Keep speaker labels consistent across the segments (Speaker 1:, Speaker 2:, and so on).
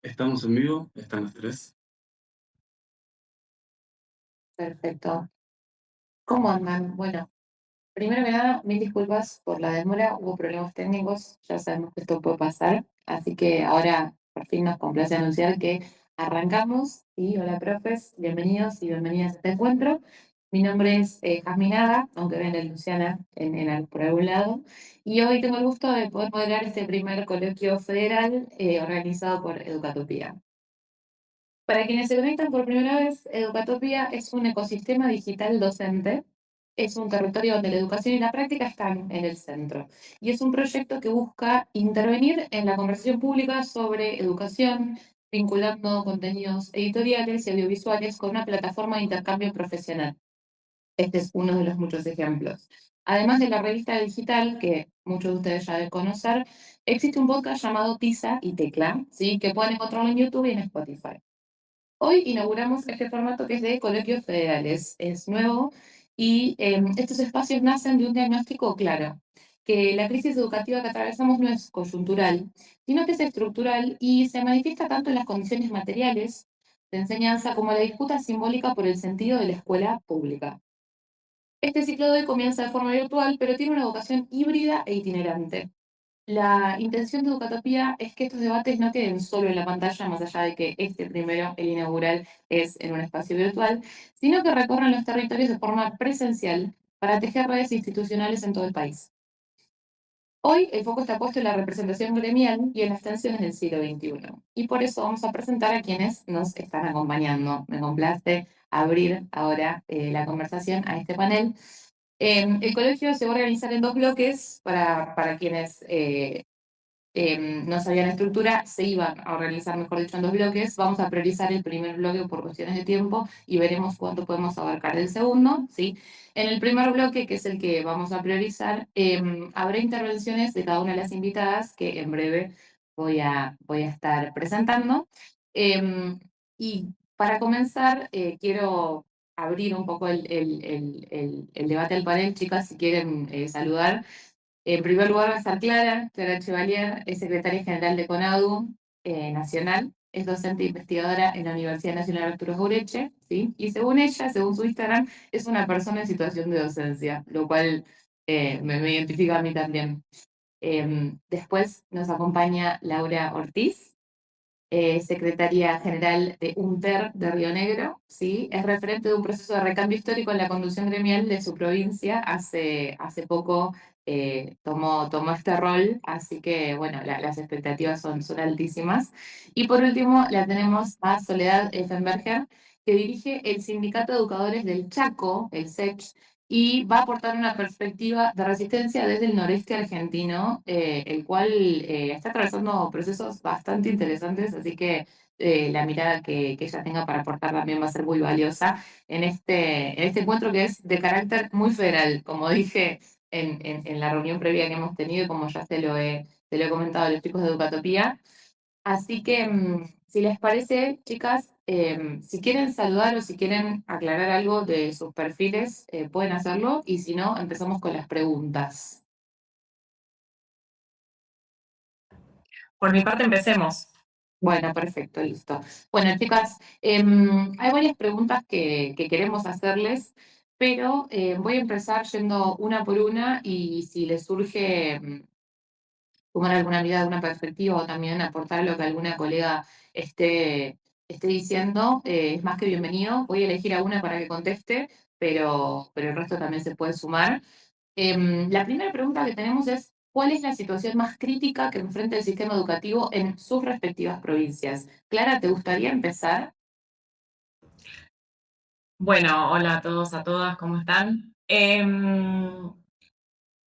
Speaker 1: Estamos en vivo, están las tres.
Speaker 2: Perfecto. ¿Cómo andan? Bueno, primero que nada, mil disculpas por la demora, hubo problemas técnicos, ya sabemos que esto puede pasar, así que ahora por fin nos complace anunciar que arrancamos. Y hola, profes, bienvenidos y bienvenidas a este encuentro. Mi nombre es Jasminada, aunque ven a Luciana por algún lado, y hoy tengo el gusto de poder moderar este primer coloquio federal organizado por Educatopía. Para quienes se conectan por primera vez, Educatopía es un ecosistema digital docente. Es un territorio donde la educación y la práctica están en el centro. Y es un proyecto que busca intervenir en la conversación pública sobre educación, vinculando contenidos editoriales y audiovisuales con una plataforma de intercambio profesional. Este es uno de los muchos ejemplos. Además de la revista digital, que muchos de ustedes ya deben conocer, existe un podcast llamado Tiza y Tecla, ¿sí? Que pueden encontrarlo en YouTube y en Spotify. Hoy inauguramos este formato que es de coloquios federales. Es nuevo y estos espacios nacen de un diagnóstico claro, que la crisis educativa que atravesamos no es coyuntural, sino que es estructural y se manifiesta tanto en las condiciones materiales de enseñanza como en la disputa simbólica por el sentido de la escuela pública. Este ciclo de hoy comienza de forma virtual, pero tiene una vocación híbrida e itinerante. La intención de Educatopía es que estos debates no queden solo en la pantalla, más allá de que este primero, el inaugural, es en un espacio virtual, sino que recorran los territorios de forma presencial para tejer redes institucionales en todo el país. Hoy el foco está puesto en la representación gremial y en las tensiones del siglo XXI. Y por eso vamos a presentar a quienes nos están acompañando. Me complace abrir ahora la conversación a este panel. El colegio se va a organizar en dos bloques para quienes no sabían la estructura, se iban a organizar, mejor dicho, en dos bloques. Vamos a priorizar el primer bloque por cuestiones de tiempo y veremos cuánto podemos abarcar del segundo, ¿sí? En el primer bloque, que es el que vamos a priorizar, habrá intervenciones de cada una de las invitadas que en breve voy a estar presentando. Em, y para comenzar, quiero abrir un poco el debate del panel. Chicas, si quieren saludar. En primer lugar va a estar Clara Chevalier, es secretaria general de CONADU Nacional, es docente e investigadora en la Universidad Nacional Arturo Jauretche, ¿sí? Y según ella, según su Instagram, es una persona en situación de docencia, lo cual me identifica a mí también. Después nos acompaña Laura Ortiz, secretaria general de UNTER de Río Negro, ¿sí? Es referente de un proceso de recambio histórico en la conducción gremial de su provincia. Hace poco tomó este rol, así que, bueno, las expectativas son altísimas. Y por último, la tenemos a Soledad Effenberger, que dirige el Sindicato de Educadores del Chaco, el SECH, y va a aportar una perspectiva de resistencia desde el noreste argentino, el cual está atravesando procesos bastante interesantes, así que la mirada que ella tenga para aportar también va a ser muy valiosa en este encuentro que es de carácter muy federal, como dije en la reunión previa que hemos tenido y como ya se lo he comentado a los chicos de Educatopía. Así que, si les parece, chicas, si quieren saludar o si quieren aclarar algo de sus perfiles, pueden hacerlo y si no, empezamos con las preguntas.
Speaker 3: Por mi parte, empecemos.
Speaker 2: Bueno, perfecto, listo. Bueno, chicas, hay varias preguntas que queremos hacerles, pero voy a empezar yendo una por una y si les surge tomar alguna mirada, alguna perspectiva o también aportar lo que alguna colega esté diciendo, es más que bienvenido. Voy a elegir a una para que conteste, pero el resto también se puede sumar. La primera pregunta que tenemos es, ¿cuál es la situación más crítica que enfrenta el sistema educativo en sus respectivas provincias? Clara, ¿te gustaría empezar?
Speaker 3: Bueno, hola a todos, a todas, ¿cómo están?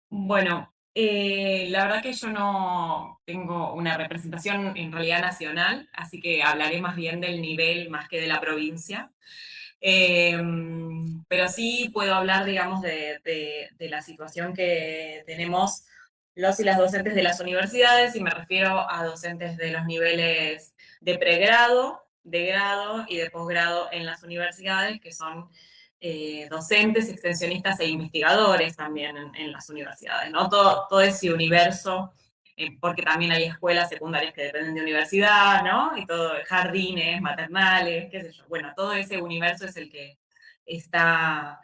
Speaker 3: Bueno, la verdad que yo no tengo una representación en realidad nacional, así que hablaré más bien del nivel más que de la provincia. Pero sí puedo hablar, digamos, de la situación que tenemos los y las docentes de las universidades, y me refiero a docentes de los niveles de pregrado, de grado y de posgrado en las universidades, que son docentes, extensionistas e investigadores también en las universidades, ¿no? Todo ese universo porque también hay escuelas secundarias que dependen de universidad, ¿no? Y todo, jardines, maternales, qué sé yo. Bueno, todo ese universo es el que está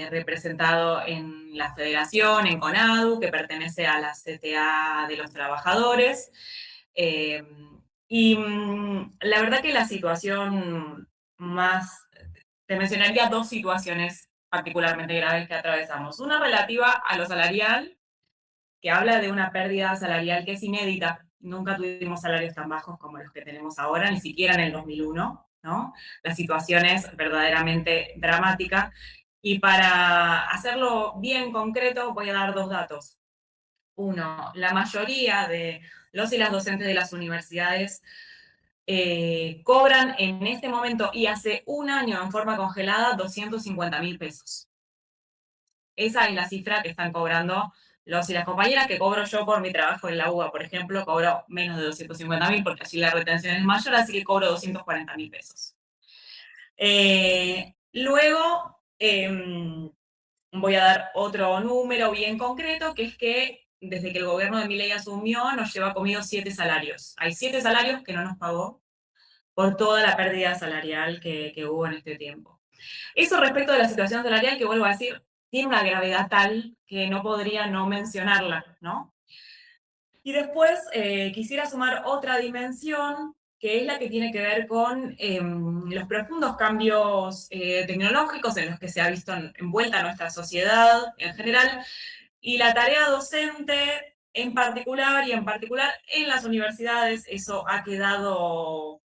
Speaker 3: representado en la federación, en CONADU, que pertenece a la CTA de los trabajadores. Eh, la verdad que la situación más, te mencionaría dos situaciones particularmente graves que atravesamos. Una relativa a lo salarial, que habla de una pérdida salarial que es inédita. Nunca tuvimos salarios tan bajos como los que tenemos ahora, ni siquiera en el 2001, ¿no? La situación es verdaderamente dramática. Y para hacerlo bien concreto, voy a dar dos datos. Uno, la mayoría de los y las docentes de las universidades cobran en este momento y hace un año en forma congelada 250.000 pesos. Esa es la cifra que están cobrando los y las compañeras, que cobro yo por mi trabajo en la UBA, por ejemplo, cobro menos de 250.000 porque allí la retención es mayor, así que cobro 240.000 pesos. Luego, voy a dar otro número bien concreto, que es que desde que el gobierno de Milei asumió, nos lleva comido 7 salarios. Hay 7 salarios que no nos pagó por toda la pérdida salarial que hubo en este tiempo. Eso respecto de la situación salarial, que vuelvo a decir, tiene una gravedad tal que no podría no mencionarla, ¿no? Y después quisiera sumar otra dimensión, que es la que tiene que ver con los profundos cambios tecnológicos en los que se ha visto envuelta nuestra sociedad en general, y la tarea docente en particular, y en particular en las universidades, eso ha quedado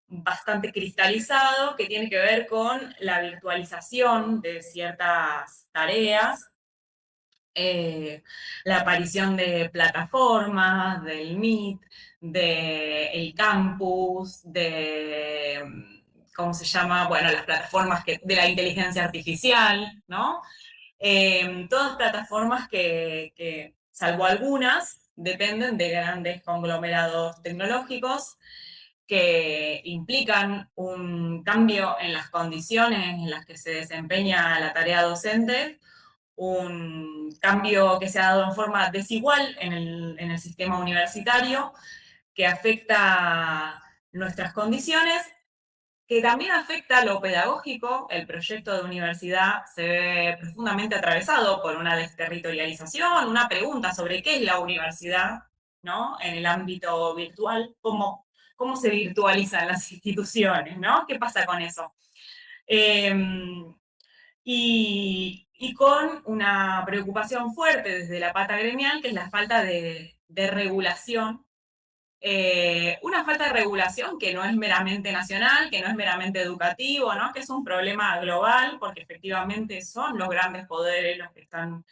Speaker 3: bastante cristalizado, que tiene que ver con la virtualización de ciertas tareas, la aparición de plataformas, del Meet, del campus, de, ¿cómo se llama? Bueno, las plataformas de la inteligencia artificial, ¿no? Todas plataformas que, salvo algunas, dependen de grandes conglomerados tecnológicos que implican un cambio en las condiciones en las que se desempeña la tarea docente, un cambio que se ha dado en forma desigual en el sistema universitario, que afecta nuestras condiciones, que también afecta lo pedagógico. El proyecto de universidad se ve profundamente atravesado por una desterritorialización, una pregunta sobre qué es la universidad, ¿no? En el ámbito virtual, cómo se virtualizan las instituciones, ¿no? ¿Qué pasa con eso? Y con una preocupación fuerte desde la pata gremial, que es la falta de regulación. Una falta de regulación que no es meramente nacional, que no es meramente educativo, ¿no? Que es un problema global, porque efectivamente son los grandes poderes los que están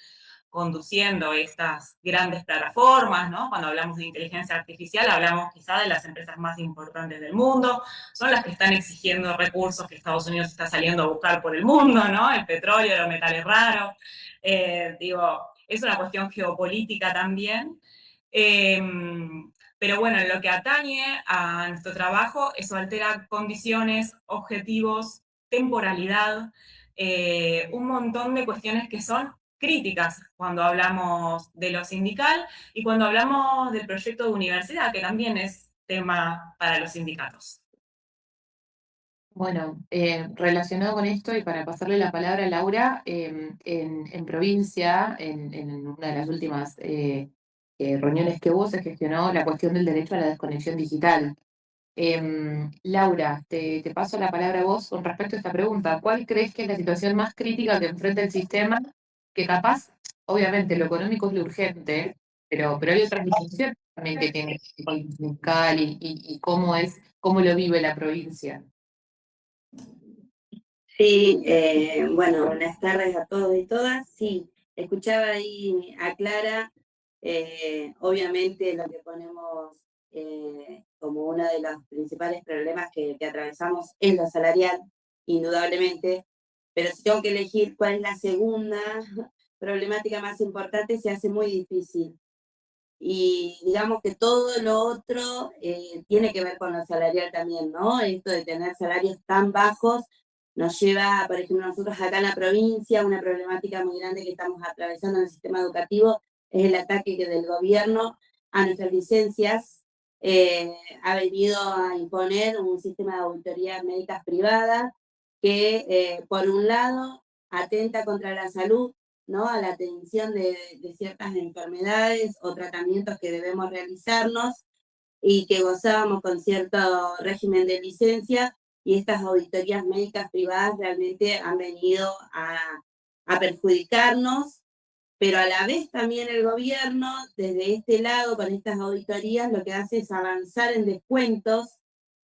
Speaker 3: conduciendo estas grandes plataformas, ¿no? Cuando hablamos de inteligencia artificial, hablamos quizá de las empresas más importantes del mundo, son las que están exigiendo recursos que Estados Unidos está saliendo a buscar por el mundo, ¿no? El petróleo, los metales raros. Es una cuestión geopolítica también. Eh, pero bueno, en lo que atañe a nuestro trabajo, eso altera condiciones, objetivos, temporalidad, un montón de cuestiones que son críticas cuando hablamos de lo sindical y cuando hablamos del proyecto de universidad, que también es tema para los sindicatos.
Speaker 2: Bueno, relacionado con esto y para pasarle la palabra a Laura, en provincia, en una de las últimas reuniones que hubo, se gestionó la cuestión del derecho a la desconexión digital. Laura, te paso la palabra a vos con respecto a esta pregunta. ¿Cuál crees que es la situación más crítica que enfrenta el sistema? Que capaz, obviamente, lo económico es lo urgente, pero hay otras dimensiones también que tiene el fiscal y cómo lo vive la provincia.
Speaker 4: Sí, bueno, buenas tardes a todos y todas. Sí, escuchaba ahí a Clara, obviamente lo que ponemos como uno de los principales problemas que atravesamos es lo salarial, indudablemente, pero si tengo que elegir cuál es la segunda problemática más importante, se hace muy difícil. Y digamos que todo lo otro tiene que ver con lo salarial también, ¿no? Esto de tener salarios tan bajos nos lleva, por ejemplo, nosotros acá en la provincia, una problemática muy grande que estamos atravesando en el sistema educativo es el ataque del gobierno a nuestras licencias, ha venido a imponer un sistema de auditorías médicas privadas que, por un lado, atenta contra la salud, ¿no? A la atención de ciertas enfermedades o tratamientos que debemos realizarnos y que gozábamos con cierto régimen de licencia, y estas auditorías médicas privadas realmente han venido a perjudicarnos, pero a la vez también el gobierno, desde este lado, con estas auditorías, lo que hace es avanzar en descuentos,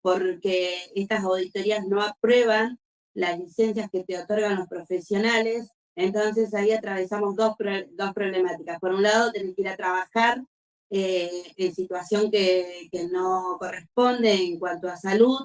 Speaker 4: porque estas auditorías no aprueban las licencias que te otorgan los profesionales. Entonces ahí atravesamos dos problemáticas. Por un lado, tenés que ir a trabajar en situación que no corresponde en cuanto a salud,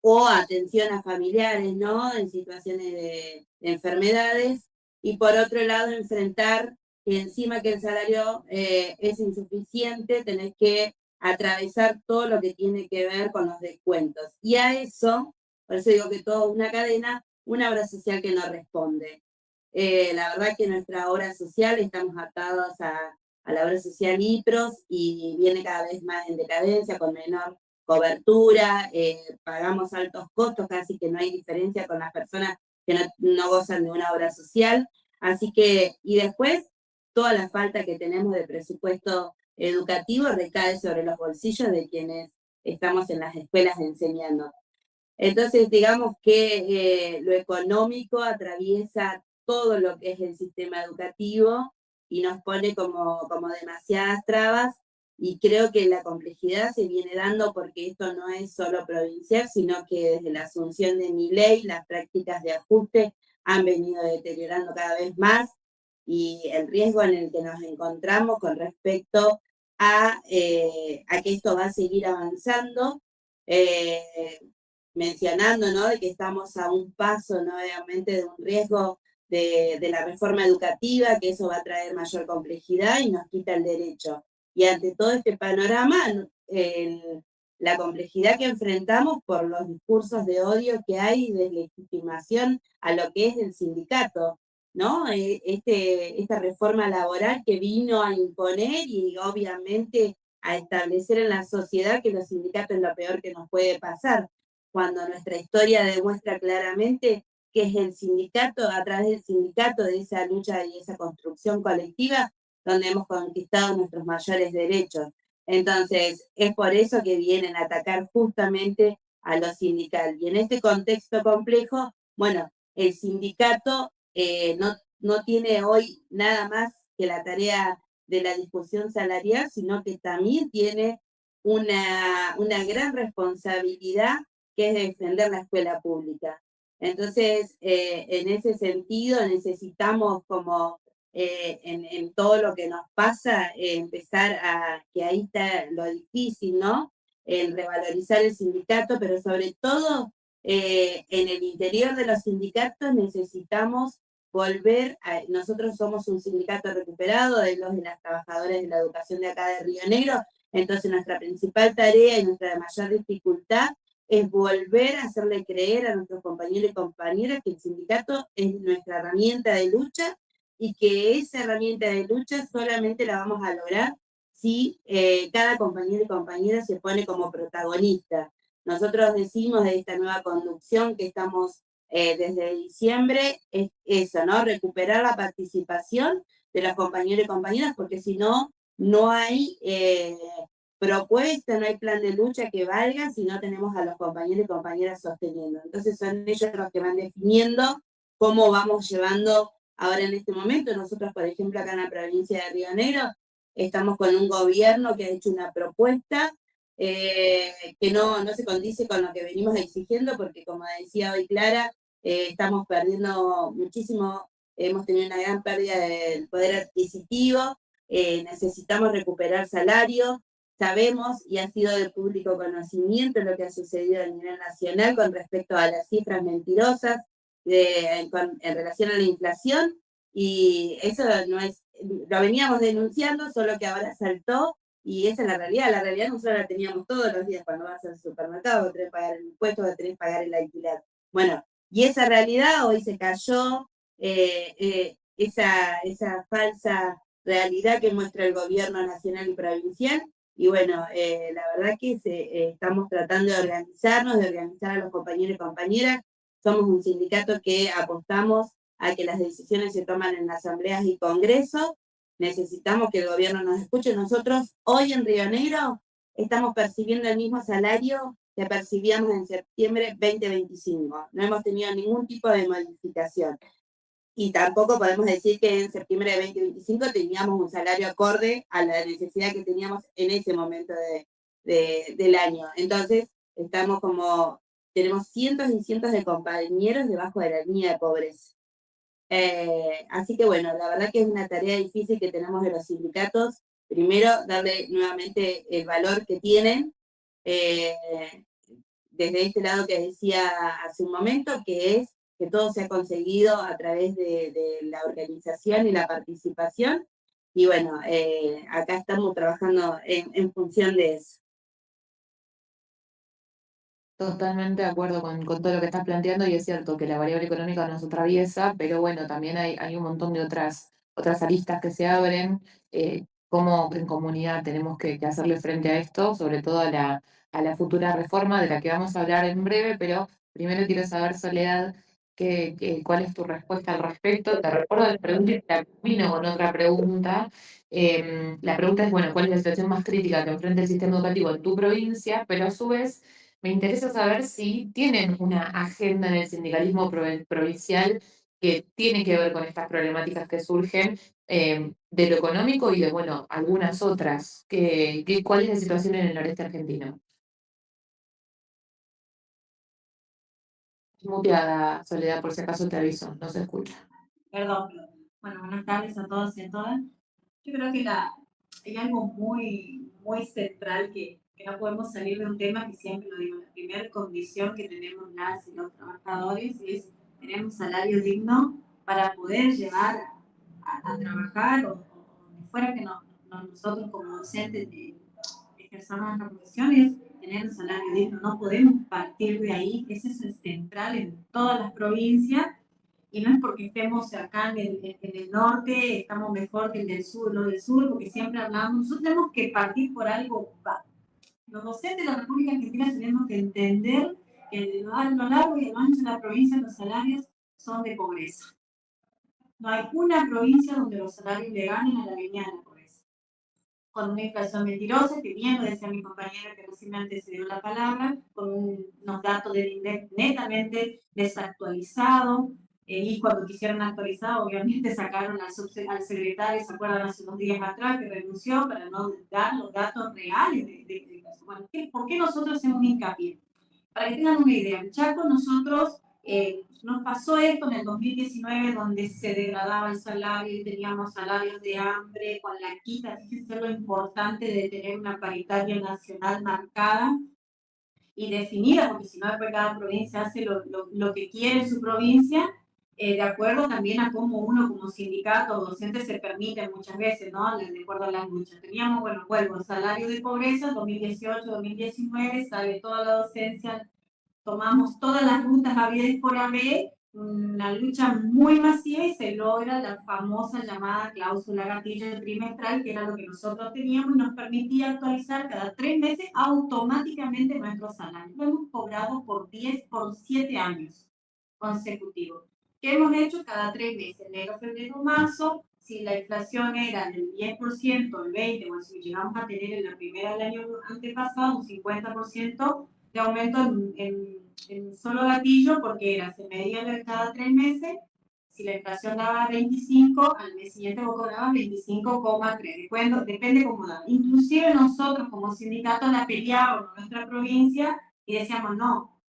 Speaker 4: o atención a familiares, ¿no? En situaciones de enfermedades. Y por otro lado, enfrentar que encima que el salario es insuficiente, tenés que atravesar todo lo que tiene que ver con los descuentos. Y a eso, por eso digo que toda una cadena, una obra social que no responde. La verdad que nuestra obra social, estamos atados a la obra social IPROS, y viene cada vez más en decadencia, con menor cobertura, pagamos altos costos, casi que no hay diferencia con las personas que no gozan de una obra social. Así que, y después, toda la falta que tenemos de presupuesto educativo recae sobre los bolsillos de quienes estamos en las escuelas enseñando. Entonces, digamos que lo económico atraviesa todo lo que es el sistema educativo y nos pone como demasiadas trabas, y creo que la complejidad se viene dando porque esto no es solo provincial, sino que desde la asunción de Milei las prácticas de ajuste han venido deteriorando cada vez más, y el riesgo en el que nos encontramos con respecto a que esto va a seguir avanzando, eh, mencionando, ¿no? De que estamos a un paso nuevamente de un riesgo de la reforma educativa, que eso va a traer mayor complejidad y nos quita el derecho. Y ante todo este panorama, la complejidad que enfrentamos por los discursos de odio que hay y deslegitimación a lo que es el sindicato, ¿no? Esta reforma laboral que vino a imponer y obviamente a establecer en la sociedad que los sindicatos es lo peor que nos puede pasar, cuando nuestra historia demuestra claramente que es el sindicato, a través del sindicato, de esa lucha y esa construcción colectiva, donde hemos conquistado nuestros mayores derechos. Entonces, es por eso que vienen a atacar justamente a los sindicales. Y en este contexto complejo, bueno, el sindicato no tiene hoy nada más que la tarea de la discusión salarial, sino que también tiene una gran responsabilidad, que es defender la escuela pública. Entonces, en ese sentido, necesitamos como en todo lo que nos pasa, empezar que ahí está lo difícil, ¿no? En revalorizar el sindicato, pero sobre todo en el interior de los sindicatos necesitamos volver nosotros somos un sindicato recuperado de los de las trabajadoras de la educación de acá de Río Negro, entonces nuestra principal tarea y nuestra mayor dificultad es volver a hacerle creer a nuestros compañeros y compañeras que el sindicato es nuestra herramienta de lucha, y que esa herramienta de lucha solamente la vamos a lograr si cada compañero y compañera se pone como protagonista. Nosotros decimos de esta nueva conducción que estamos desde diciembre, es eso, ¿no? Recuperar la participación de los compañeros y compañeras, porque si no, no hay propuesta, no hay plan de lucha que valga si no tenemos a los compañeros y compañeras sosteniendo. Entonces son ellos los que van definiendo cómo vamos llevando ahora en este momento. Nosotros, por ejemplo, acá en la provincia de Río Negro, estamos con un gobierno que ha hecho una propuesta que no se condice con lo que venimos exigiendo, porque como decía hoy Clara, estamos perdiendo muchísimo, hemos tenido una gran pérdida del poder adquisitivo, necesitamos recuperar salarios. Sabemos, y ha sido de público conocimiento, lo que ha sucedido a nivel nacional con respecto a las cifras mentirosas en relación a la inflación, y eso no es, lo veníamos denunciando, solo que ahora saltó, y esa es la realidad. La realidad nosotros la teníamos todos los días cuando vas al supermercado, vos tenés que pagar el impuesto, vos tenés que pagar el alquiler. Bueno, y esa realidad hoy se cayó, esa falsa realidad que muestra el gobierno nacional y provincial. Y bueno, la verdad que estamos tratando de organizarnos, de organizar a los compañeros y compañeras. Somos un sindicato que apostamos a que las decisiones se toman en asambleas y congresos. Necesitamos que el gobierno nos escuche. Nosotros hoy en Río Negro estamos percibiendo el mismo salario que percibíamos en septiembre 2025. No hemos tenido ningún tipo de modificación. Y tampoco podemos decir que en septiembre de 2025 teníamos un salario acorde a la necesidad que teníamos en ese momento del año. Entonces, tenemos cientos y cientos de compañeros debajo de la línea de pobreza. Así que bueno, la verdad que es una tarea difícil que tenemos de los sindicatos. Primero, darle nuevamente el valor que tienen, desde este lado que decía hace un momento, que es que todo se ha conseguido a través de la organización y la participación. Y bueno, acá estamos trabajando en función de eso.
Speaker 2: Totalmente de acuerdo con todo lo que estás planteando y es cierto que la variable económica nos atraviesa, pero bueno, también hay un montón de otras aristas que se abren, cómo en comunidad tenemos que hacerle frente a esto, sobre todo a la futura reforma de la que vamos a hablar en breve, pero primero quiero saber, Soledad, cuál es tu respuesta al respecto. Te recuerdo la pregunta y la combino con otra pregunta. La pregunta es, bueno, ¿cuál es la situación más crítica que enfrenta el sistema educativo en tu provincia? Pero a su vez me interesa saber si tienen una agenda en el sindicalismo provincial que tiene que ver con estas problemáticas que surgen de lo económico y de, bueno, algunas otras. ¿Cuál es la situación en el noreste argentino? Muteada, Soledad, por si acaso te aviso, no se escucha.
Speaker 5: Perdón. Bueno, buenas tardes a todos y a todas. Yo creo que hay algo muy, muy central que no podemos salir de un tema que siempre lo digo. La primera condición que tenemos las y los trabajadores es tener un salario digno para poder llevar a trabajar o donde fuera que nosotros como docentes ejerzamos nuestra profesión es tener un salario digno. No podemos partir de ahí. Eso es central en todas las provincias. Y no es porque estemos acá en el norte, estamos mejor que el del sur, no del sur, porque siempre hablamos, nosotros tenemos que partir por algo. Los docentes de la República Argentina tenemos que entender que a lo largo y a lo ancho de la provincia los salarios son de pobreza. No hay una provincia donde los salarios le ganen a la línea de la pobreza. Con una inflación mentirosa, que bien lo decía mi compañera que recién me antecedió la palabra, con unos datos del INDEC netamente desactualizados, y cuando quisieron actualizar, obviamente sacaron al secretario, ¿se acuerdan? Hace unos días atrás que renunció para no dar los datos reales de bueno, ¿por qué nosotros hacemos hincapié? Para que tengan una idea, en Chaco nosotros nos pasó esto en el 2019 donde se degradaba el salario y teníamos salarios de hambre con la quita. Fíjense lo importante de tener una paritaria nacional marcada y definida, porque si no después cada provincia hace lo que quiere en su provincia, de acuerdo también a cómo uno como sindicato o docente se permite muchas veces, ¿no? De acuerdo a las luchas. Teníamos, bueno, vuelvo, salario de pobreza, 2018-2019, sale toda la docencia, tomamos todas las rutas habidas por haber, una lucha muy masiva y se logra la famosa llamada cláusula gatillo trimestral, que era lo que nosotros teníamos y nos permitía actualizar cada 3 meses automáticamente nuestro salario. Lo hemos cobrado por 7 años consecutivos. ¿Qué hemos hecho? Cada 3 meses, enero, febrero, marzo. Si la inflación era del 10%, el 20%, o si llegamos a tener en la primera del año antepasado un 50% de aumento en solo gatillo, porque se medía cada 3 meses. Si la inflación daba 25, al mes siguiente vos cobrabas 25,3. Depende cómo da. Inclusive nosotros como sindicato la peleábamos en nuestra provincia y decíamos, no,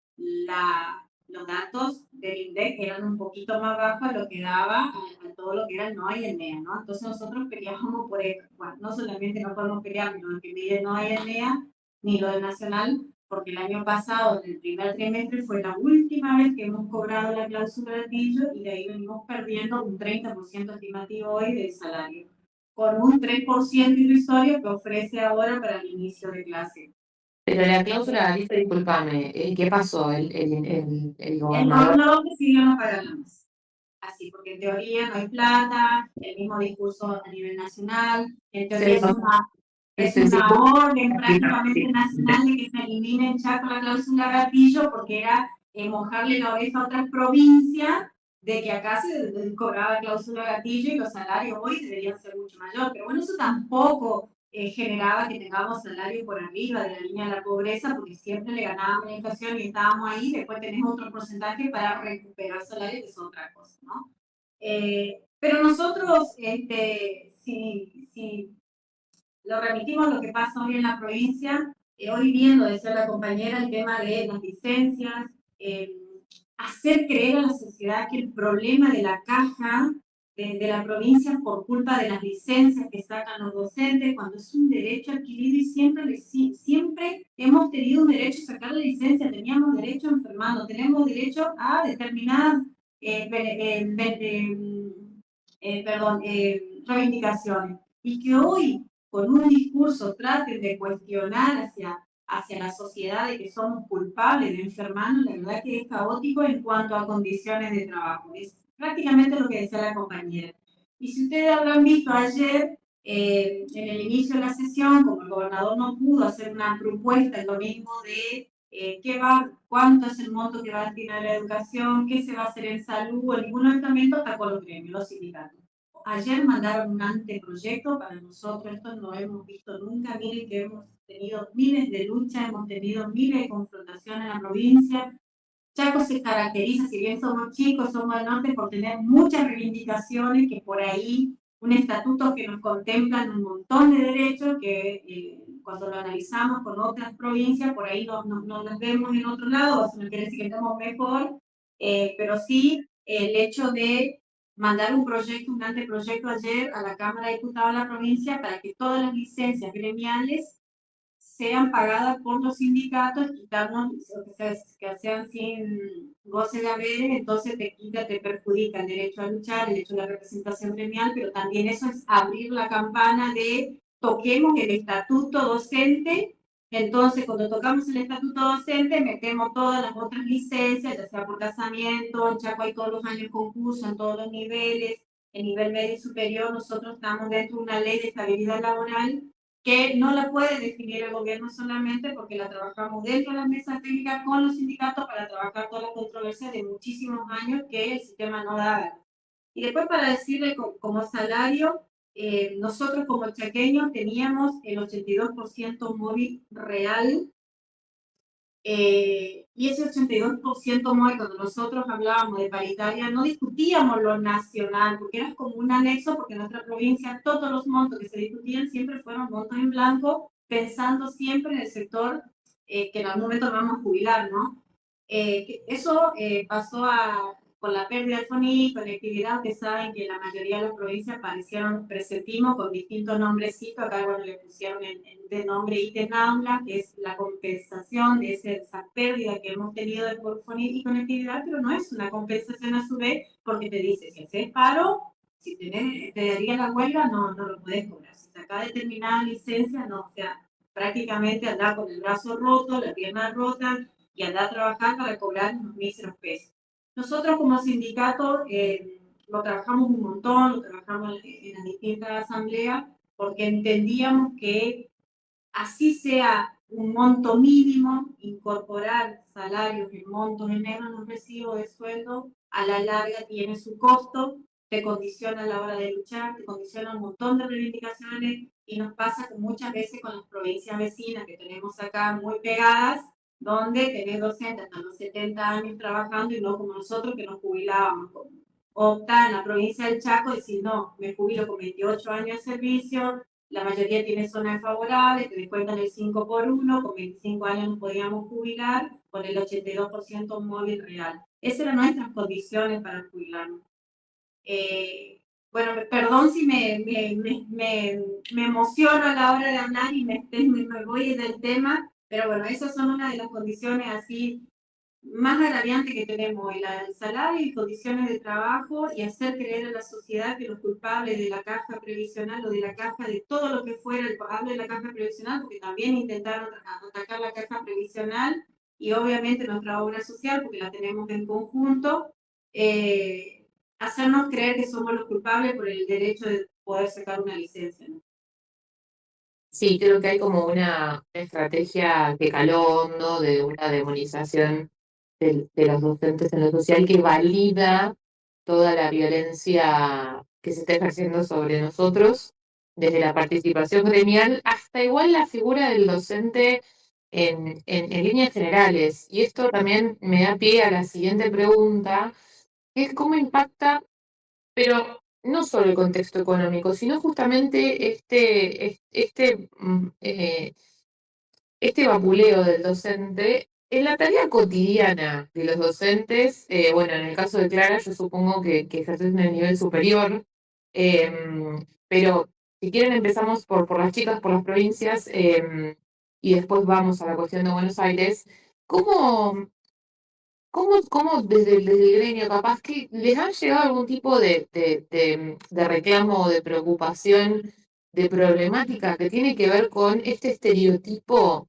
Speaker 5: los datos del INDEC eran un poquito más bajos a lo que daba a todo lo que era el NOA y el NEA, ¿no? Entonces nosotros peleábamos por esto. Bueno, no solamente no podemos pelear ni lo que mide el NOA y el NEA, ni lo del nacional, porque el año pasado, en el primer trimestre, fue la última vez que hemos cobrado la cláusula de gatillo y de ahí venimos perdiendo un 30% estimativo hoy del salario, con un 3% irrisorio que ofrece ahora para el inicio de clase.
Speaker 2: Pero la cláusula, dice, discúlpame, ¿qué pasó? El
Speaker 5: El
Speaker 2: gobernador.
Speaker 5: gobernador decidió no pagarla más. así, porque en teoría no hay plata, el mismo discurso a nivel nacional, en teoría
Speaker 2: Sí,
Speaker 5: es
Speaker 2: sí, sí.
Speaker 5: una orden prácticamente nacional de que se elimine en Chaco la cláusula gatillo, porque era mojarle la oreja a otras provincias de que acá se cobraba cláusula gatillo y los salarios hoy deberían ser mucho mayor. Pero bueno, eso tampoco generaba que tengamos salarios por arriba de la línea de la pobreza, porque siempre le ganábamos la inflación y estábamos ahí. Después tenemos otro porcentaje para recuperar salarios, que es otra cosa, ¿no? Pero nosotros, si lo remitimos a lo que pasa hoy en la provincia, hoy viendo, decía la compañera, el tema de las licencias, hacer creer a la sociedad que el problema de la caja de la provincia es por culpa de las licencias que sacan los docentes, cuando es un derecho adquirido y siempre hemos tenido un derecho a sacar la licencia, teníamos derecho a enfermarnos, tenemos derecho a determinadas reivindicaciones. Y que hoy, con un discurso, traten de cuestionar hacia la sociedad de que somos culpables de enfermarnos, la verdad que es caótico en cuanto a condiciones de trabajo. Es prácticamente lo que decía la compañera. Y si ustedes habrán visto ayer, en el inicio de la sesión, como el gobernador no pudo hacer una propuesta el domingo de cuánto es el monto que va a destinar a la educación, qué se va a hacer en salud, o ningún estamento atacó a los gremios, los sindicatos. Ayer mandaron un anteproyecto, para nosotros esto no hemos visto nunca, miren que hemos tenido miles de luchas, hemos tenido miles de confrontaciones en la provincia. Chaco se caracteriza, si bien somos chicos, somos del norte, por tener muchas reivindicaciones, que por ahí un estatuto que nos contemplan un montón de derechos que cuando lo analizamos con otras provincias, por ahí no las vemos en otro lado, eso no quiere decir que estemos mejor, pero sí el hecho de mandar un anteproyecto ayer a la Cámara de Diputados de la provincia para que todas las licencias gremiales sean pagadas por los sindicatos, quitarnos, que sean sin goce de haberes, entonces te perjudica el derecho a luchar, el derecho a la representación gremial, pero también eso es abrir la campana de toquemos el estatuto docente. Entonces, cuando tocamos el estatuto docente, metemos todas las otras licencias, ya sea por casamiento, en Chaco hay todos los años concursos, en todos los niveles, en nivel medio y superior, nosotros estamos dentro de una ley de estabilidad laboral que no la puede definir el gobierno solamente porque la trabajamos dentro de las mesas técnicas con los sindicatos para trabajar todas las controversias de muchísimos años que el sistema no da. Y después para decirle como salario, nosotros como chaqueños teníamos el 82% móvil real, y ese 82% móvil, cuando nosotros hablábamos de paritaria, no discutíamos lo nacional, porque era como un anexo, porque en nuestra provincia todos los montos que se discutían siempre fueron montos en blanco, pensando siempre en el sector que en algún momento vamos a jubilar, ¿no? Eso pasó con la pérdida de FONI, conectividad, que saben que la mayoría de las provincias aparecieron presentismo con distintos nombrecitos, acá bueno, le pusieron de nombre ITENAULA, que es la compensación de esa pérdida que hemos tenido de FONI y conectividad, pero no es una compensación a su vez, porque te dice, si haces paro, si te daría la huelga, no lo puedes cobrar. Si sacas determinada licencia, no, o sea, prácticamente andar con el brazo roto, la pierna rota, y andar a trabajar para cobrar unos míseros pesos. Nosotros como sindicato lo trabajamos un montón, lo trabajamos en las distintas asambleas, porque entendíamos que así sea un monto mínimo, incorporar salarios en montos en negro en los recibos de sueldo, a la larga tiene su costo, te condiciona a la hora de luchar, te condiciona un montón de reivindicaciones, y nos pasa que muchas veces con las provincias vecinas que tenemos acá muy pegadas, donde tenés docentes hasta los 70 años trabajando y no como nosotros que nos jubilábamos. Opta en la provincia del Chaco y decir, no, me jubilo con 28 años de servicio, la mayoría tiene zonas favorables, te descuentan el 5 por 1, con 25 años nos podíamos jubilar, con el 82% móvil real. Esas eran nuestras condiciones para jubilarnos. Bueno, perdón si me emociono a la hora de hablar y me voy del tema, pero bueno, esas son una de las condiciones así más agraviantes que tenemos hoy, el salario y condiciones de trabajo, y hacer creer a la sociedad que los culpables de la caja previsional o de la caja de todo lo que fuera, hablo de la caja previsional porque también intentaron atacar la caja previsional y obviamente nuestra obra social porque la tenemos en conjunto, hacernos creer que somos los culpables por el derecho de poder sacar una licencia, ¿no?
Speaker 2: Sí, creo que hay como una estrategia que caló hondo de una demonización de los docentes en lo social que valida toda la violencia que se está ejerciendo sobre nosotros, desde la participación gremial hasta igual la figura del docente en líneas generales. Y esto también me da pie a la siguiente pregunta, que es cómo impacta, pero no solo el contexto económico, sino justamente este vapuleo del docente en la tarea cotidiana de los docentes. Bueno, en el caso de Clara, yo supongo que ejerces en el nivel superior, pero si quieren empezamos por las chicas, por las provincias, y después vamos a la cuestión de Buenos Aires. ¿Cómo, cómo desde el gremio, capaz que les han llegado algún tipo de reclamo o de preocupación, de problemática que tiene que ver con este estereotipo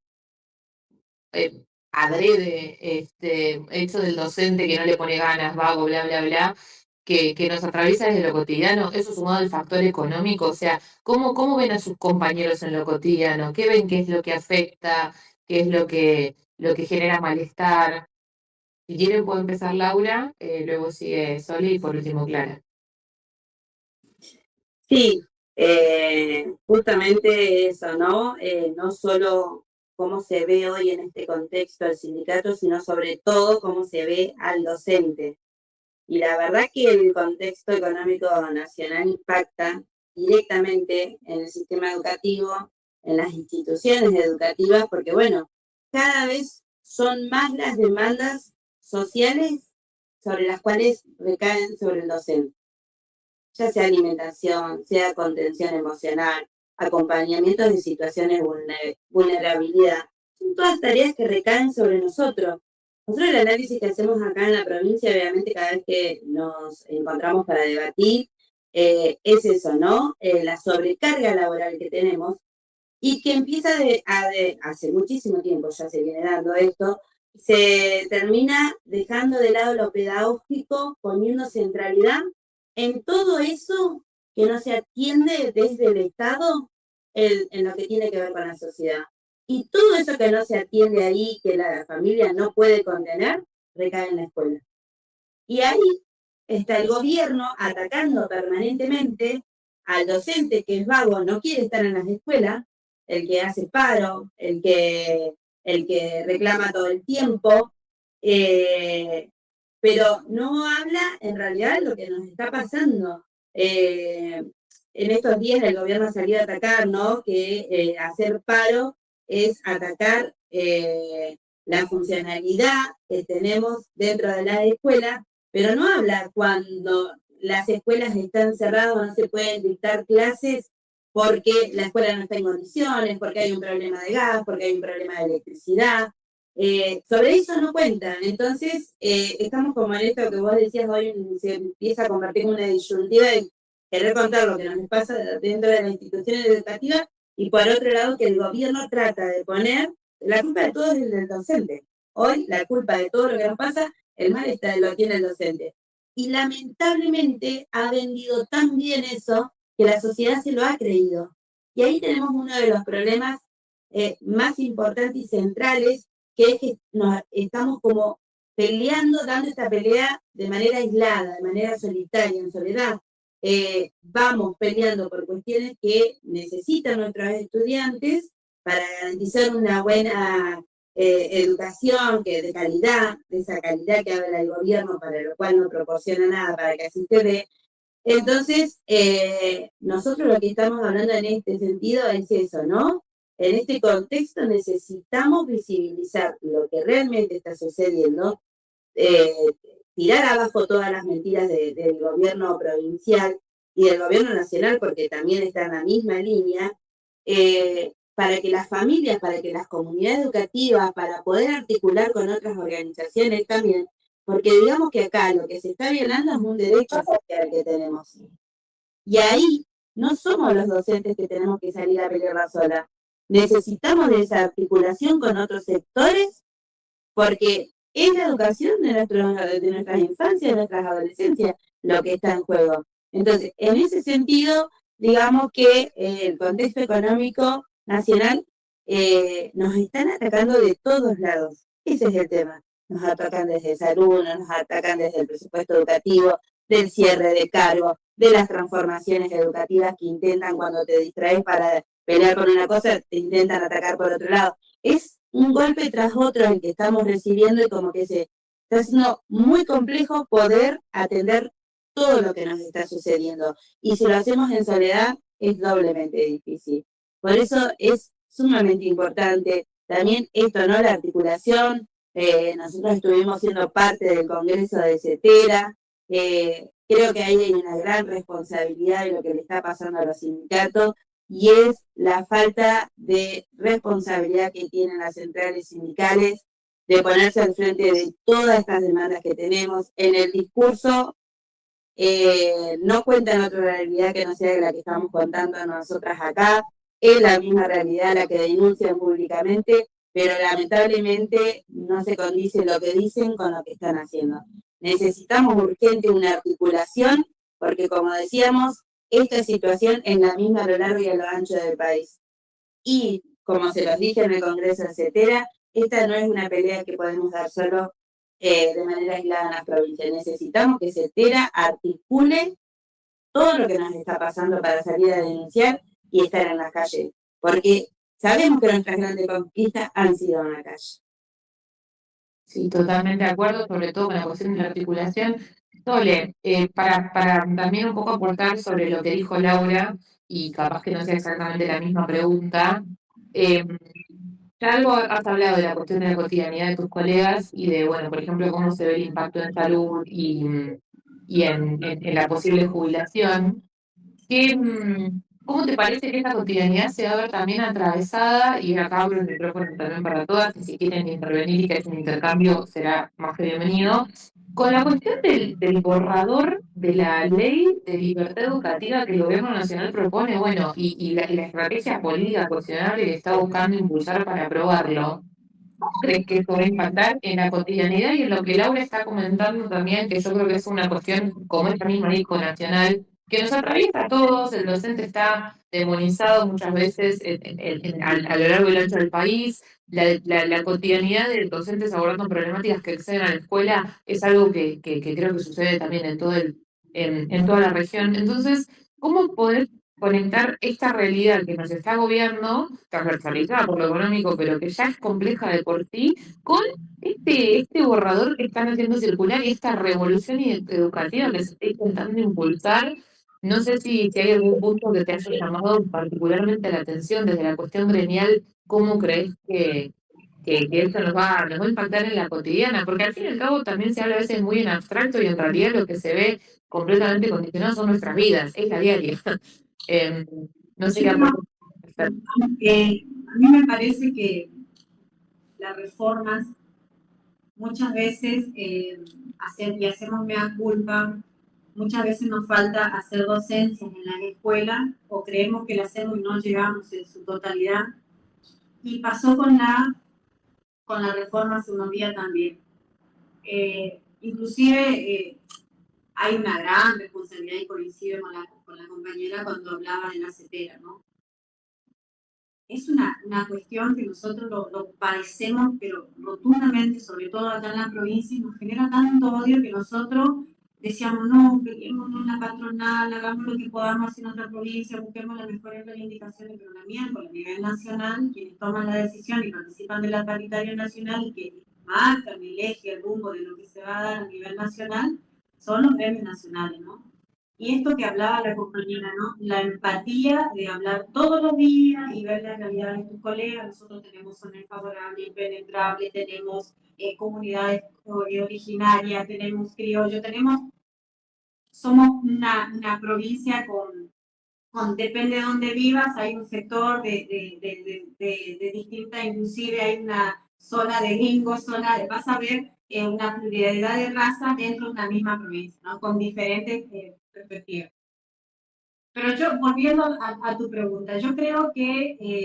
Speaker 2: adrede, hecho del docente que no le pone ganas, vago, bla, bla, bla, que nos atraviesa desde lo cotidiano, eso sumado al factor económico? O sea, ¿cómo ven a sus compañeros en lo cotidiano? ¿Qué ven que es lo que afecta? ¿Qué es lo que genera malestar? Si quieren puede empezar Laura, luego sigue Soli y por último Clara.
Speaker 4: Sí, justamente eso, ¿no? No solo cómo se ve hoy en este contexto el sindicato, sino sobre todo cómo se ve al docente. Y la verdad que el contexto económico nacional impacta directamente en el sistema educativo, en las instituciones educativas, porque bueno, cada vez son más las demandas sociales sobre las cuales recaen sobre el docente, ya sea alimentación, sea contención emocional, acompañamiento de situaciones de vulnerabilidad. Son todas tareas que recaen sobre nosotros. Nosotros el análisis que hacemos acá en la provincia, obviamente cada vez que nos encontramos para debatir, es eso, ¿no? La sobrecarga laboral que tenemos y que empieza hace muchísimo tiempo ya se viene dando esto, se termina dejando de lado lo pedagógico, poniendo centralidad en todo eso que no se atiende desde el Estado en lo que tiene que ver con la sociedad. Y todo eso que no se atiende ahí, que la familia no puede contener, recae en la escuela. Y ahí está el gobierno atacando permanentemente al docente que es vago, no quiere estar en las escuelas, el que hace paro, el que reclama todo el tiempo, pero no habla en realidad de lo que nos está pasando. En estos días el gobierno ha salido a atacar, ¿no? Que hacer paro es atacar la funcionalidad que tenemos dentro de la escuela, pero no habla cuando las escuelas están cerradas, no se pueden dictar clases porque la escuela no está en condiciones, porque hay un problema de gas, porque hay un problema de electricidad. Sobre eso no cuentan. Entonces, estamos como en esto que vos decías hoy, se empieza a convertir en una disyuntiva de querer contar lo que nos pasa dentro de las instituciones educativas y por otro lado que el gobierno trata de poner la culpa de todo es el del docente. Hoy la culpa de todo lo que nos pasa, el mal lo tiene el docente. Y lamentablemente ha vendido tan bien eso que la sociedad se lo ha creído. Y ahí tenemos uno de los problemas más importantes y centrales, que es que nos estamos como peleando, dando esta pelea de manera aislada, de manera solitaria, en soledad. Vamos peleando por cuestiones que necesitan nuestros estudiantes para garantizar una buena educación de calidad, de esa calidad que habla el gobierno, para lo cual no proporciona nada para que así se dé. Entonces, nosotros lo que estamos hablando en este sentido es eso, ¿no? En este contexto necesitamos visibilizar lo que realmente está sucediendo, tirar abajo todas las mentiras del gobierno provincial y del gobierno nacional, porque también está en la misma línea, para que las familias, para que las comunidades educativas, para poder articular con otras organizaciones también, porque digamos que acá lo que se está violando es un derecho social que tenemos. Y ahí no somos los docentes que tenemos que salir a pelearla sola. Necesitamos de esa articulación con otros sectores, porque es la educación de nuestras infancias, de nuestras adolescencias. lo que está en juego. Entonces, en ese sentido, digamos que el contexto económico nacional nos están atacando de todos lados. Ese es el tema. Nos atacan desde salud, nos atacan desde el presupuesto educativo, del cierre de cargos, de las transformaciones educativas que intentan cuando te distraes para pelear por una cosa, te intentan atacar por otro lado. Es un golpe tras otro el que estamos recibiendo y como que se está haciendo muy complejo poder atender todo lo que nos está sucediendo. Y si lo hacemos en soledad, es doblemente difícil. Por eso es sumamente importante también esto, ¿no? La articulación. Nosotros estuvimos siendo parte del Congreso de CETERA. Creo que ahí hay una gran responsabilidad de lo que le está pasando a los sindicatos y es la falta de responsabilidad que tienen las centrales sindicales de ponerse al frente de todas estas demandas que tenemos. En el discurso no cuentan otra realidad que no sea la que estamos contando nosotras acá, es la misma realidad la que denuncian públicamente, pero lamentablemente no se condice lo que dicen con lo que están haciendo. Necesitamos urgente una articulación, porque como decíamos, esta situación es la misma a lo largo y a lo ancho del país. Y como se los dije en el Congreso de CETERA, esta no es una pelea que podemos dar solo de manera aislada en las provincias. Necesitamos que CETERA articule todo lo que nos está pasando para salir a denunciar y estar en las calles. Porque sabemos que nuestras grandes conquistas han sido en la calle.
Speaker 2: Sí, totalmente de acuerdo, sobre todo con la cuestión de la articulación. Sole, para también un poco aportar sobre lo que dijo Laura, y capaz que no sea exactamente la misma pregunta, ya algo has hablado de la cuestión de la cotidianidad de tus colegas y de, bueno, por ejemplo, cómo se ve el impacto en salud y en la posible jubilación. ¿Cómo te parece que esta cotidianidad se va a ver también atravesada? Y acá abro el micrófono también para todas, y si quieren intervenir y que es un intercambio, será más que bienvenido. Con la cuestión del borrador de la ley de libertad educativa que el gobierno nacional propone, bueno, y la estrategia política cuestionable que está buscando impulsar para aprobarlo, ¿crees que esto va a impactar en la cotidianidad y en lo que Laura está comentando también, que yo creo que es una cuestión como esta misma ley nacional, que nos atraviesa a todos? El docente está demonizado muchas veces a lo largo y ancho del país. La cotidianidad de docentes abordando problemáticas que exceden a la escuela es algo que creo que sucede también en toda la región. Entonces, ¿cómo poder conectar esta realidad que nos está agobiando, transversalizada por lo económico, pero que ya es compleja de por sí, con este borrador que están haciendo circular y esta revolución educativa que se está intentando impulsar? No sé si hay algún punto que te haya llamado particularmente la atención desde la cuestión gremial. ¿Cómo crees que esto nos va a impactar en la cotidiana? Porque al fin y al cabo también se habla a veces muy en abstracto y en realidad lo que se ve completamente condicionado son nuestras vidas, es la diaria. No sé qué aporte.
Speaker 5: A mí me parece que las reformas muchas veces hacemos mea culpa, muchas veces nos falta hacer docencias en las escuelas o creemos que lo hacemos y no llegamos en su totalidad. Y pasó con la reforma hace unos días también. Inclusive hay una gran responsabilidad y coincido con la compañera cuando hablaba de la CETERA, ¿no? Es una cuestión que nosotros lo padecemos, pero rotundamente, sobre todo acá en la provincia, y nos genera tanto odio que nosotros decíamos, no, peleémonos en la patronal, hagamos lo que podamos en otra provincia, busquemos las mejores reivindicaciones, pero también a nivel nacional, quienes toman la decisión y participan de la paritaria nacional y que marcan el eje, el rumbo de lo que se va a dar a nivel nacional, son los gremios nacionales, ¿no? Y esto que hablaba la compañera, ¿no? La empatía de hablar todos los días y ver la realidad de tus colegas. Nosotros tenemos zonas favorables, impenetrables, tenemos comunidades originarias, tenemos criollos, somos una provincia depende de dónde vivas, hay un sector de distinta, inclusive hay una zona de gringos, vas a ver una pluralidad de razas dentro de una misma provincia, ¿no? Con diferentes perspectivas. Pero yo, volviendo a tu pregunta, yo creo que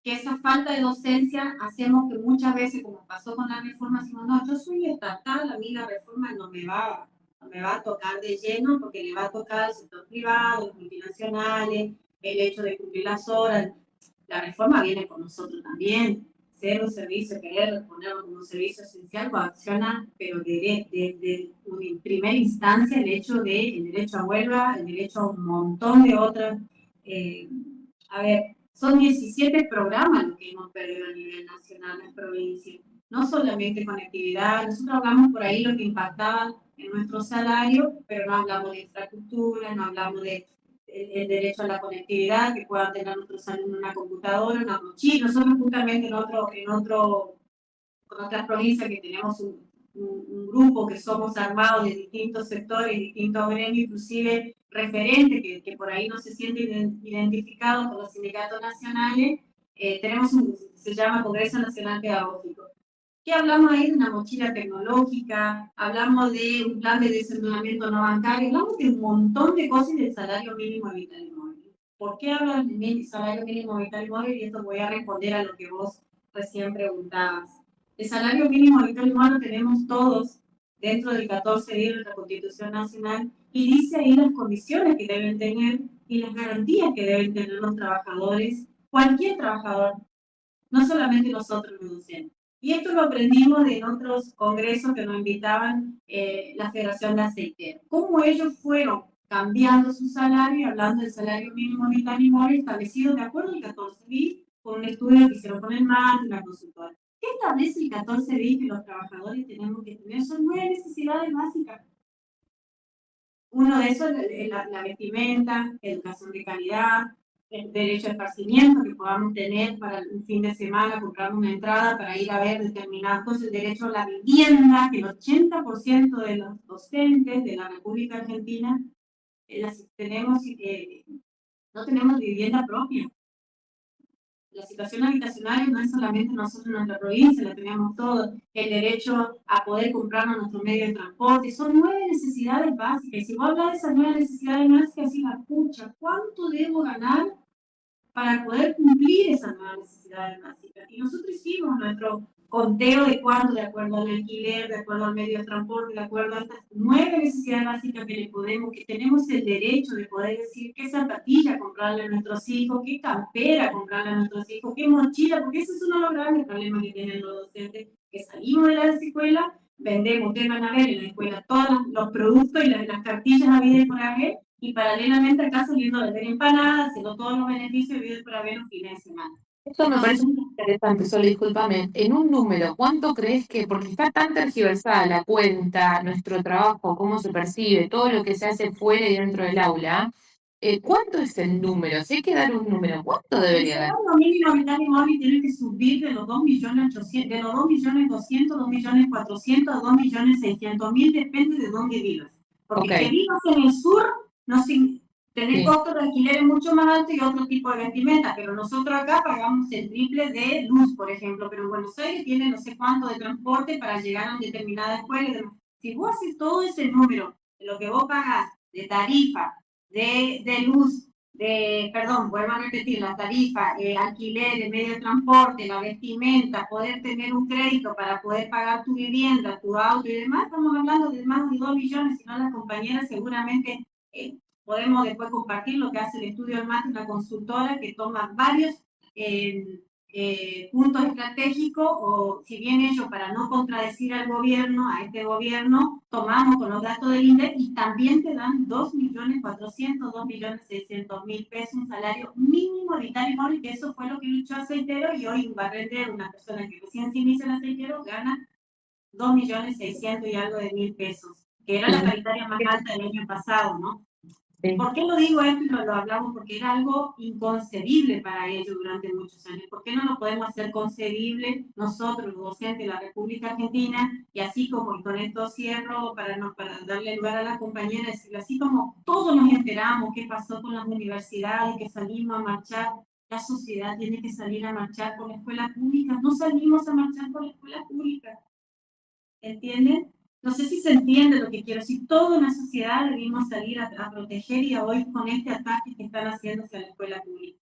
Speaker 5: esa falta de docencia hacemos que muchas veces, como pasó con la reforma, decimos, no, yo soy estatal, a mí la reforma no me va me va a tocar de lleno porque le va a tocar al sector privado, las multinacionales, el hecho de cumplir las horas. La reforma viene con nosotros también. Ser un servicio, querer ponerlo como un servicio esencial, coacciona, pero desde primera instancia el hecho de el derecho a huelga, el derecho a un montón de otras. eh, a ver, son 17 programas los que hemos perdido a nivel nacional en provincia. No solamente conectividad, nosotros hablamos por ahí lo que impactaba en nuestro salario, pero no hablamos de infraestructura, no hablamos de el derecho a la conectividad, que puedan tener nuestros alumnos una computadora, una mochila. Nosotros justamente con otras provincias que tenemos un grupo que somos armados de distintos sectores, distintos gremios, inclusive referentes que por ahí no se sienten identificados con los sindicatos nacionales, tenemos se llama Congreso Nacional Pedagógico. ¿Qué hablamos ahí? De una mochila tecnológica, hablamos de un plan de desendeudamiento no bancario, hablamos de un montón de cosas y del salario mínimo vital y móvil. ¿Por qué hablo del salario mínimo vital y móvil? Y esto voy a responder a lo que vos recién preguntabas. El salario mínimo vital y móvil lo tenemos todos dentro del 14 de nuestra Constitución Nacional y dice ahí las condiciones que deben tener y las garantías que deben tener los trabajadores, cualquier trabajador, no solamente nosotros los docentes. Y esto lo aprendimos en otros congresos que nos invitaban la Federación de Aceiteros. Cómo ellos fueron cambiando su salario, hablando del salario mínimo vital y móvil establecido de acuerdo al 14 bis, con un estudio que hicieron con el MAT y la consultora. ¿Qué establece el 14 bis que los trabajadores tenemos que tener? Son 9 necesidades básicas. Uno de esos es la vestimenta, educación de calidad, el derecho al esparcimiento que podamos tener para un fin de semana, comprar una entrada para ir a ver determinadas cosas, el derecho a la vivienda, que el 80% de los docentes de la República Argentina no tenemos vivienda propia. La situación habitacional no es solamente nosotros en nuestra provincia, la tenemos todos. El derecho a poder comprarnos nuestro medio de transporte. Son 9 necesidades básicas. Y si vos hablas de esas 9 necesidades básicas, así la pucha, ¿cuánto debo ganar para poder cumplir esas 9 necesidades básicas? Y nosotros hicimos nuestro conteo de cuánto, de acuerdo al alquiler, de acuerdo al medio de transporte, de acuerdo a estas 9 necesidades básicas que tenemos el derecho de poder decir qué zapatilla comprarle a nuestros hijos, qué campera comprarle a nuestros hijos, qué mochila, porque ese es uno de los grandes problemas que tienen los docentes, que salimos de la escuela, vendemos, ustedes van a ver en la escuela todos los productos y las cartillas habidas por haber, y paralelamente acá saliendo a vender empanadas, haciendo todos los beneficios habidos por haber los fines de semana.
Speaker 2: Esto me parece muy interesante, Solo, discúlpame. En un número, ¿cuánto crees que, porque está tan tergiversada la cuenta, nuestro trabajo, cómo se percibe, todo lo que se hace fuera y dentro del aula, ¿cuánto es el número? Si hay que dar un número, ¿cuánto debería dar?
Speaker 5: El salario mínimo vital y móvil tiene que subir de los 2.800.000, de los 2.200.000, 2.400.000 a 2.600.000, depende de dónde vivas. Porque
Speaker 2: Ok.
Speaker 5: que vivas en el sur, no tenés
Speaker 2: Sí.
Speaker 5: costos de alquiler mucho más altos y otro tipo de vestimenta, pero nosotros acá pagamos el triple de luz, por ejemplo, pero en Buenos Aires tiene no sé cuánto de transporte para llegar a una determinada escuela y demás. Si vos haces todo ese número de lo que vos pagás de tarifa, de luz, vuelvo a repetir, la tarifa, alquiler, el medio de transporte, la vestimenta, poder tener un crédito para poder pagar tu vivienda, tu auto y demás, estamos hablando de más de 2 millones, si no las compañeras seguramente podemos después compartir lo que hace el estudio del MAT, una consultora que toma varios puntos estratégicos, o si bien ellos, para no contradecir al gobierno, a este gobierno, tomamos con los datos del INDEC y también te dan 2.400.000, 2.600.000 pesos, un salario mínimo vital y móvil, que eso fue lo que luchó Aceitero, y hoy un barrendero, una persona que recién se inicia en Aceitero, gana 2.600.000 y algo de mil pesos, que era la paritaria más alta del año pasado, ¿no?
Speaker 2: Sí.
Speaker 5: ¿Por qué lo digo esto y lo hablamos? Porque era algo inconcebible para ellos durante muchos años. ¿Por qué no lo podemos hacer concebible nosotros, los docentes de la República Argentina? Y así como, y con esto cierro para darle lugar a las compañeras, así como todos nos enteramos qué pasó con las universidades, que salimos a marchar, la sociedad tiene que salir a marchar por la escuela pública. No salimos a marchar por la escuela pública. ¿Entienden? No sé si se entiende lo que quiero decir. Toda una sociedad debimos salir a proteger, y hoy con este ataque que están haciendo hacia la escuela pública.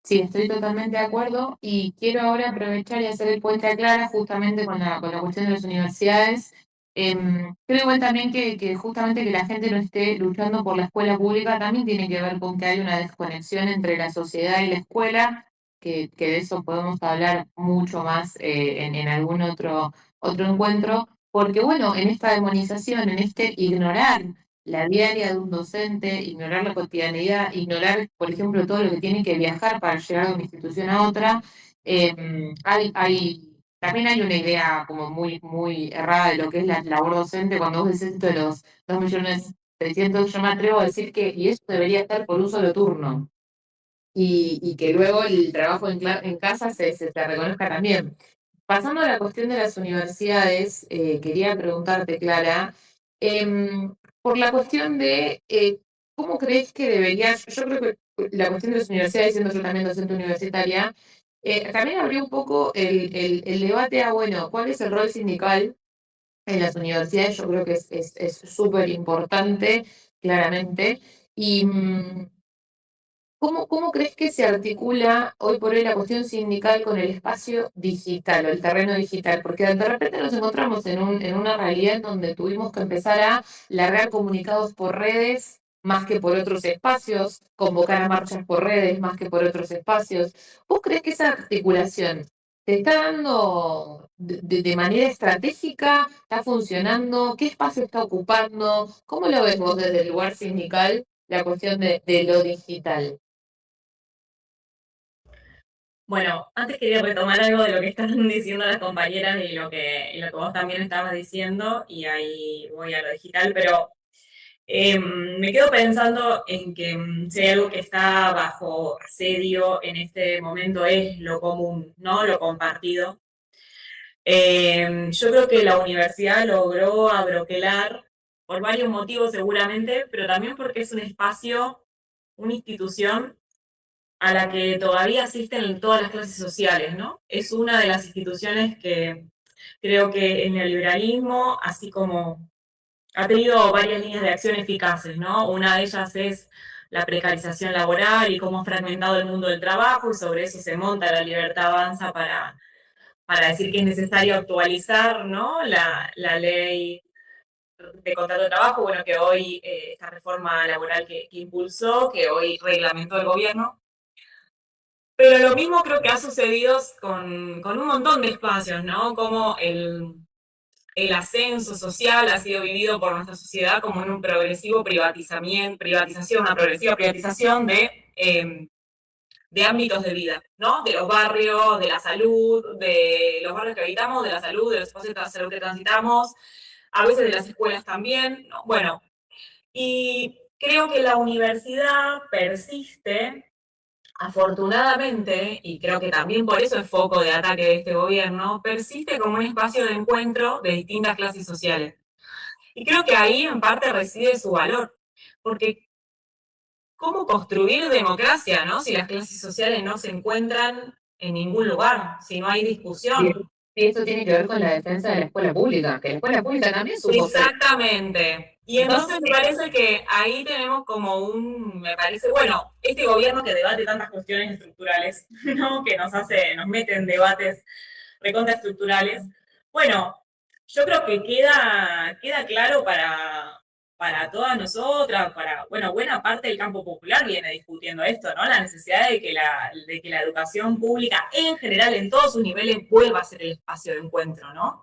Speaker 2: Sí, estoy totalmente de acuerdo y quiero ahora aprovechar y hacer el puente a Clara justamente con la cuestión de las universidades. Creo igual también que justamente que la gente no esté luchando por la escuela pública también tiene que ver con que hay una desconexión entre la sociedad y la escuela, que de eso podemos hablar mucho más en algún otro encuentro, porque bueno, en esta demonización, en este ignorar la diaria de un docente, ignorar la cotidianidad, ignorar, por ejemplo, todo lo que tiene que viajar para llegar de una institución a otra, también hay una idea como muy errada de lo que es la labor docente. Cuando vos decís esto de los 2.300.000, yo me atrevo a decir que, y eso debería estar por un solo turno, y que luego el trabajo en casa se te reconozca también. Pasando a la cuestión de las universidades, quería preguntarte, Clara, por la cuestión de cómo crees que debería, yo creo que la cuestión de las universidades, siendo yo también docente universitaria, también abrió un poco el debate a, bueno, ¿cuál es el rol sindical en las universidades? Yo creo que es súper importante, claramente. Y, ¿cómo crees que se articula hoy por hoy la cuestión sindical con el espacio digital o el terreno digital? Porque de repente nos encontramos en una realidad en donde tuvimos que empezar a largar comunicados por redes más que por otros espacios, convocar a marchas por redes más que por otros espacios. ¿Vos crees que esa articulación se está dando de manera estratégica? ¿Está funcionando? ¿Qué espacio está ocupando? ¿Cómo lo ves vos desde el lugar sindical, la cuestión de lo digital?
Speaker 3: Bueno, antes quería retomar algo de lo que estaban diciendo las compañeras y lo que vos también estabas diciendo, y ahí voy a lo digital, pero me quedo pensando en que si hay algo que está bajo asedio en este momento es lo común, ¿no? Lo compartido. Yo creo que la universidad logró abroquelar por varios motivos seguramente, pero también porque es un espacio, una institución a la que todavía asisten todas las clases sociales, ¿no? Es una de las instituciones que creo que el neoliberalismo, así como ha tenido varias líneas de acción eficaces, ¿no? Una de ellas es la precarización laboral y cómo ha fragmentado el mundo del trabajo, y sobre eso se monta la Libertad Avanza para decir que es necesario actualizar, ¿no? La ley de contrato de trabajo, bueno, que hoy, esta reforma laboral que impulsó, que hoy reglamentó el gobierno. Pero lo mismo creo que ha sucedido con un montón de espacios, ¿no? Como el ascenso social ha sido vivido por nuestra sociedad como en un progresivo una progresiva privatización de ámbitos de vida, ¿no? De los barrios, de la salud, de los barrios que habitamos, de la salud, de los espacios de salud que transitamos, a veces de las escuelas también, ¿no? Bueno, y creo que la universidad persiste, afortunadamente, y creo que también por eso es foco de ataque de este gobierno, persiste como un espacio de encuentro de distintas clases sociales. Y creo que ahí en parte reside su valor, porque ¿cómo construir democracia, no? Si las clases sociales no se encuentran en ningún lugar, si no hay discusión.
Speaker 2: Y eso tiene que ver con la defensa de la escuela pública, que la escuela pública también supo ser.
Speaker 3: Exactamente. Y entonces me parece que ahí tenemos como me parece, bueno, este gobierno que debate tantas cuestiones estructurales, ¿no? Que nos mete en debates recontra estructurales. Bueno, yo creo que queda claro para todas nosotras, bueno, buena parte del campo popular viene discutiendo esto, ¿no? La necesidad de que la educación pública en general, en todos sus niveles, vuelva a ser el espacio de encuentro, ¿no?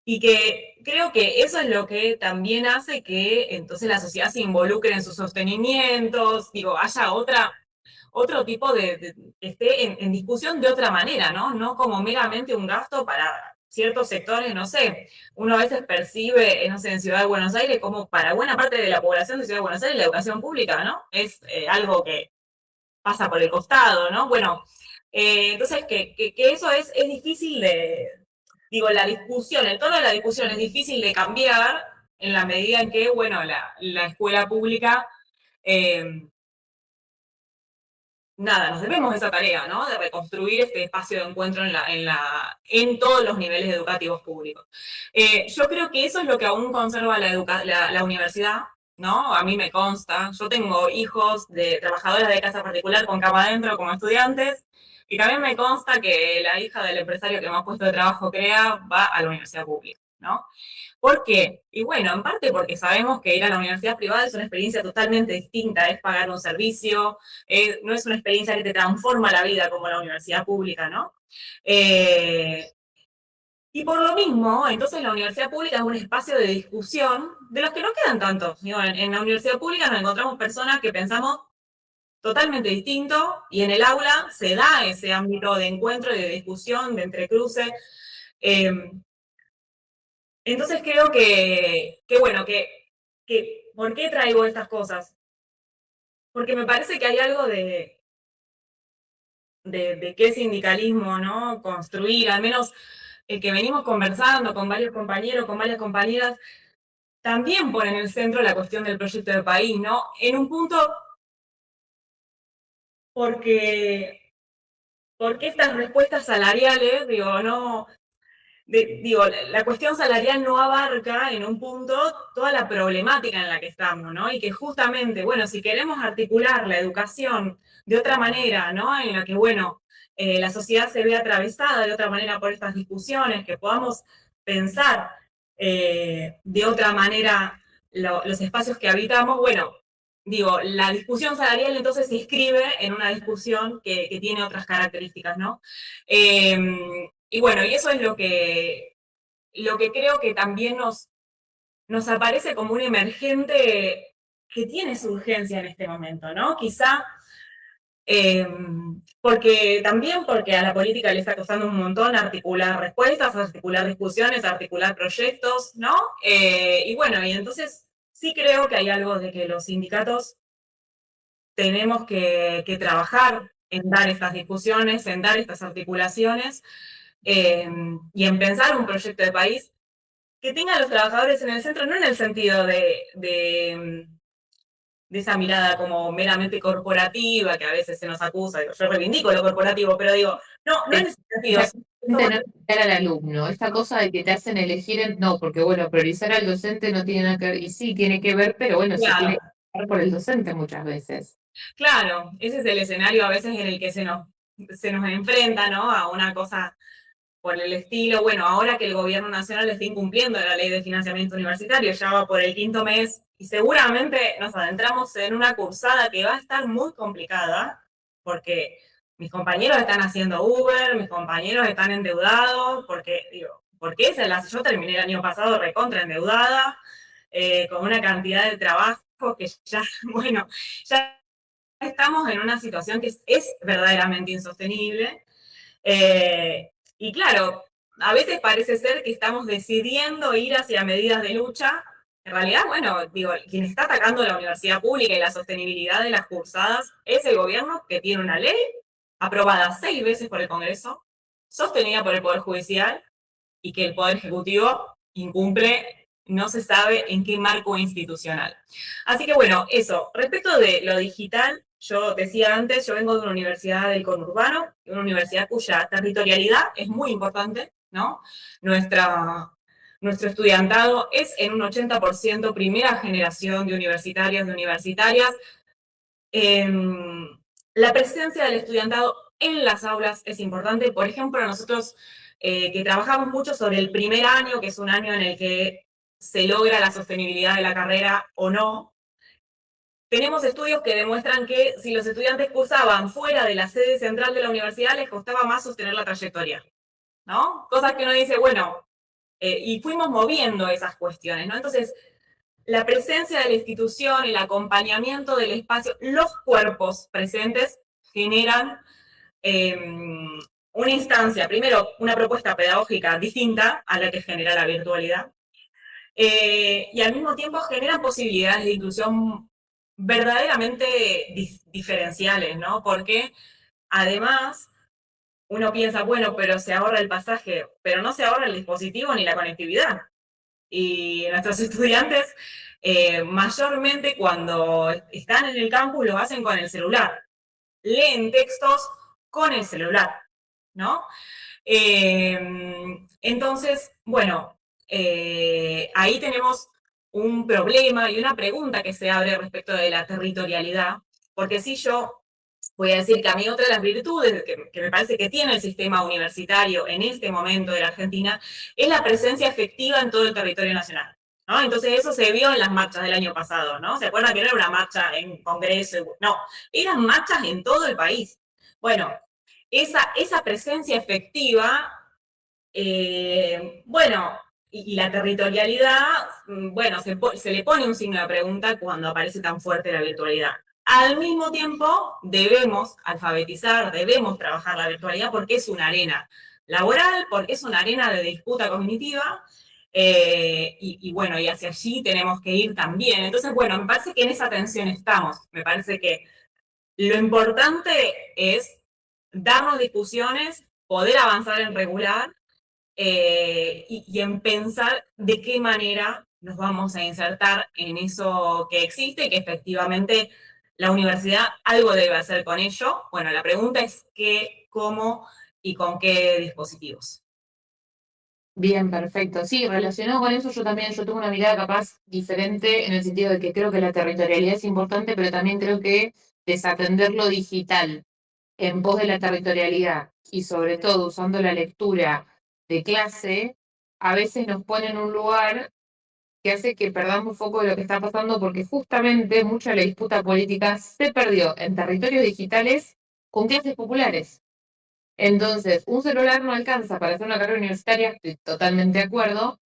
Speaker 3: Y que creo que eso es lo que también hace que entonces la sociedad se involucre en sus sostenimientos, digo, haya otro tipo que esté en discusión de otra manera, ¿no? No como meramente un gasto para ciertos sectores, no sé, uno a veces percibe, no sé, en Ciudad de Buenos Aires, como para buena parte de la población de Ciudad de Buenos Aires la educación pública, ¿no? Es algo que pasa por el costado, ¿no? Bueno, entonces que eso es difícil digo, la discusión, el tono de la discusión es difícil de cambiar en la medida en que, bueno, la escuela pública, nada, nos debemos esa tarea, ¿no? De reconstruir este espacio de encuentro en todos los niveles educativos públicos. Yo creo que eso es lo que aún conserva la universidad, ¿no? A mí me consta. Yo tengo hijos de trabajadoras de casa particular con cama adentro como estudiantes, y también me consta que la hija del empresario que más puesto de trabajo crea va a la universidad pública, ¿no? ¿Por qué? Y bueno, en parte porque sabemos que ir a la universidad privada es una experiencia totalmente distinta, es pagar un servicio, no es una experiencia que te transforma la vida como la universidad pública, ¿no? Y por lo mismo, entonces la universidad pública es un espacio de discusión de los que no quedan tantos. Digo, en la universidad pública nos encontramos personas que pensamos totalmente distinto y en el aula se da ese ámbito de encuentro y de discusión, de entrecruce. Eh, entonces creo bueno, ¿por qué traigo estas cosas? Porque me parece que hay algo de qué sindicalismo, ¿no? Construir, al menos el que venimos conversando con varios compañeros, con varias compañeras, también pone en el centro la cuestión del proyecto de país, ¿no? En un punto, porque estas respuestas salariales, digo, no, digo, la cuestión salarial no abarca en un punto toda la problemática en la que estamos, ¿no? Y que justamente, bueno, si queremos articular la educación de otra manera, ¿no? En la que, bueno, la sociedad se ve atravesada de otra manera por estas discusiones, que podamos pensar de otra manera los espacios que habitamos, bueno, digo, la discusión salarial entonces se inscribe en una discusión que tiene otras características, ¿no? Y bueno, y eso es lo que creo que también nos aparece como un emergente que tiene su urgencia en este momento, ¿no? Quizá porque a la política le está costando un montón articular respuestas, articular discusiones, articular proyectos, ¿no? Y bueno, y entonces sí creo que hay algo de que los sindicatos tenemos que trabajar en dar estas discusiones, en dar estas articulaciones, y en pensar un proyecto de país que tenga a los trabajadores en el centro, no en el sentido de esa mirada como meramente corporativa, que a veces se nos acusa, digo, yo reivindico lo corporativo, pero digo, no en ese sentido.
Speaker 2: Tener que ver al alumno, esta cosa de que te hacen elegir, no, porque bueno, priorizar al docente no tiene nada que ver, y sí, tiene que ver, pero bueno, se tiene
Speaker 3: Claro,
Speaker 2: que ver por el docente muchas veces.
Speaker 3: claro, ese es el escenario a veces en el que se nos enfrenta, ¿no? A una cosa por el estilo, bueno, ahora que el gobierno nacional está incumpliendo la ley de financiamiento universitario, ya va por el 5.º mes, y seguramente nos adentramos en una cursada que va a estar muy complicada, porque mis compañeros están haciendo Uber, mis compañeros están endeudados, porque, digo, yo terminé el año pasado recontra endeudada, con una cantidad de trabajo que ya, bueno, ya estamos en una situación que es verdaderamente insostenible. Y claro, a veces parece ser que estamos decidiendo ir hacia medidas de lucha. En realidad, bueno, digo, quien está atacando la universidad pública y la sostenibilidad de las cursadas es el gobierno, que tiene una ley aprobada 6 veces por el Congreso, sostenida por el Poder Judicial, y que el Poder Ejecutivo incumple, no se sabe en qué marco institucional. Así que bueno, eso. Respecto de lo digital, yo decía antes, yo vengo de una universidad del conurbano, una universidad cuya territorialidad es muy importante, ¿no? Nuestro estudiantado es en un 80% primera generación de universitarios, de universitarias. La presencia del estudiantado en las aulas es importante. Por ejemplo, nosotros que trabajamos mucho sobre el primer año, que es un año en el que se logra la sostenibilidad de la carrera o no, tenemos estudios que demuestran que si los estudiantes cursaban fuera de la sede central de la universidad, les costaba más sostener la trayectoria, ¿no? Cosas que uno dice, bueno, y fuimos moviendo esas cuestiones, ¿no? Entonces, la presencia de la institución, el acompañamiento del espacio, los cuerpos presentes generan una instancia, primero, una propuesta pedagógica distinta a la que genera la virtualidad, y al mismo tiempo generan posibilidades de inclusión verdaderamente diferenciales, ¿no? Porque además uno piensa, bueno, pero se ahorra el pasaje, pero no se ahorra el dispositivo ni la conectividad. Y nuestros estudiantes, mayormente cuando están en el campus, lo hacen con el celular. Leen textos con el celular, ¿no? Entonces, bueno, ahí tenemos un problema y una pregunta que se abre respecto de la territorialidad, porque si yo voy a decir que a mí otra de las virtudes que me parece que tiene el sistema universitario en este momento de la Argentina es la presencia efectiva en todo el territorio nacional, ¿no? Entonces eso se vio en las marchas del año pasado, ¿no? ¿Se acuerdan que no era una marcha en Congreso? No, eran marchas en todo el país. Bueno, esa presencia efectiva, bueno, y la territorialidad, bueno, se le pone un signo de pregunta cuando aparece tan fuerte la virtualidad. Al mismo tiempo, debemos alfabetizar, debemos trabajar la virtualidad porque es una arena laboral, porque es una arena de disputa cognitiva, y bueno, y hacia allí tenemos que ir también. Entonces, bueno, me parece que en esa tensión estamos. Me parece que lo importante es darnos discusiones, poder avanzar en regular, y en pensar de qué manera nos vamos a insertar en eso que existe y que efectivamente la universidad algo debe hacer con ello. Bueno, la pregunta es qué, cómo y con qué dispositivos.
Speaker 2: Bien, perfecto. Sí, relacionado con eso, yo tengo una mirada capaz diferente en el sentido de que creo que la territorialidad es importante, pero también creo que desatender lo digital en pos de la territorialidad y sobre todo usando la lectura de clase, a veces nos pone en un lugar que hace que perdamos foco de lo que está pasando porque justamente mucha de la disputa política se perdió en territorios digitales con clases populares. Entonces, un celular no alcanza para hacer una carrera universitaria, estoy totalmente de acuerdo,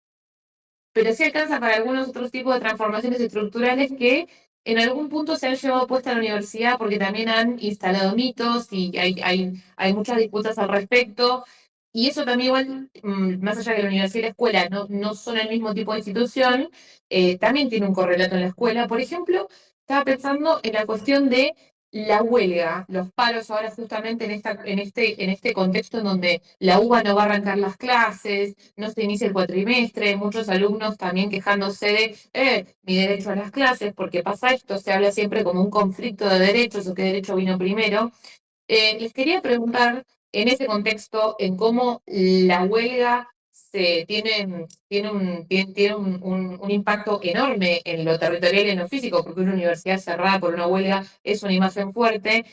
Speaker 2: pero sí alcanza para algunos otros tipos de transformaciones estructurales que en algún punto se han llevado puesta a la universidad porque también han instalado mitos y hay muchas disputas al respecto. Y eso también igual, más allá de que la universidad y la escuela no son el mismo tipo de institución, también tiene un correlato en la escuela. Por ejemplo, estaba pensando en la cuestión de la huelga, los paros ahora justamente en este contexto en donde la UBA no va a arrancar las clases, no se inicia el cuatrimestre, muchos alumnos también quejándose de mi derecho a las clases, porque pasa esto, se habla siempre como un conflicto de derechos o qué derecho vino primero. Les quería preguntar en ese contexto, en cómo la huelga tiene un impacto enorme en lo territorial y en lo físico, porque una universidad cerrada por una huelga es una imagen fuerte,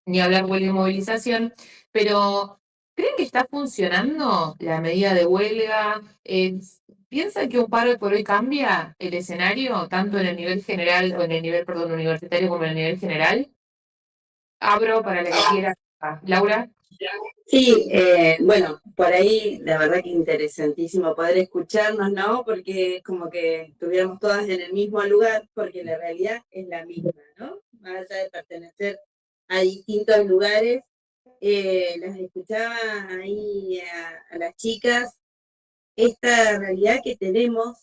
Speaker 2: ni hablar huelga y movilización, pero ¿creen que está funcionando la medida de huelga? ¿Piensan que un paro hoy por hoy cambia el escenario, tanto en el nivel general, o en el nivel, perdón, universitario como en el nivel general? Abro para la que quiera. Laura.
Speaker 4: Sí, bueno, por ahí la verdad que interesantísimo poder escucharnos, ¿no? Porque es como que estuviéramos todas en el mismo lugar, porque la realidad es la misma, ¿no? Más allá de pertenecer a distintos lugares, las escuchaba ahí a las chicas, esta realidad que tenemos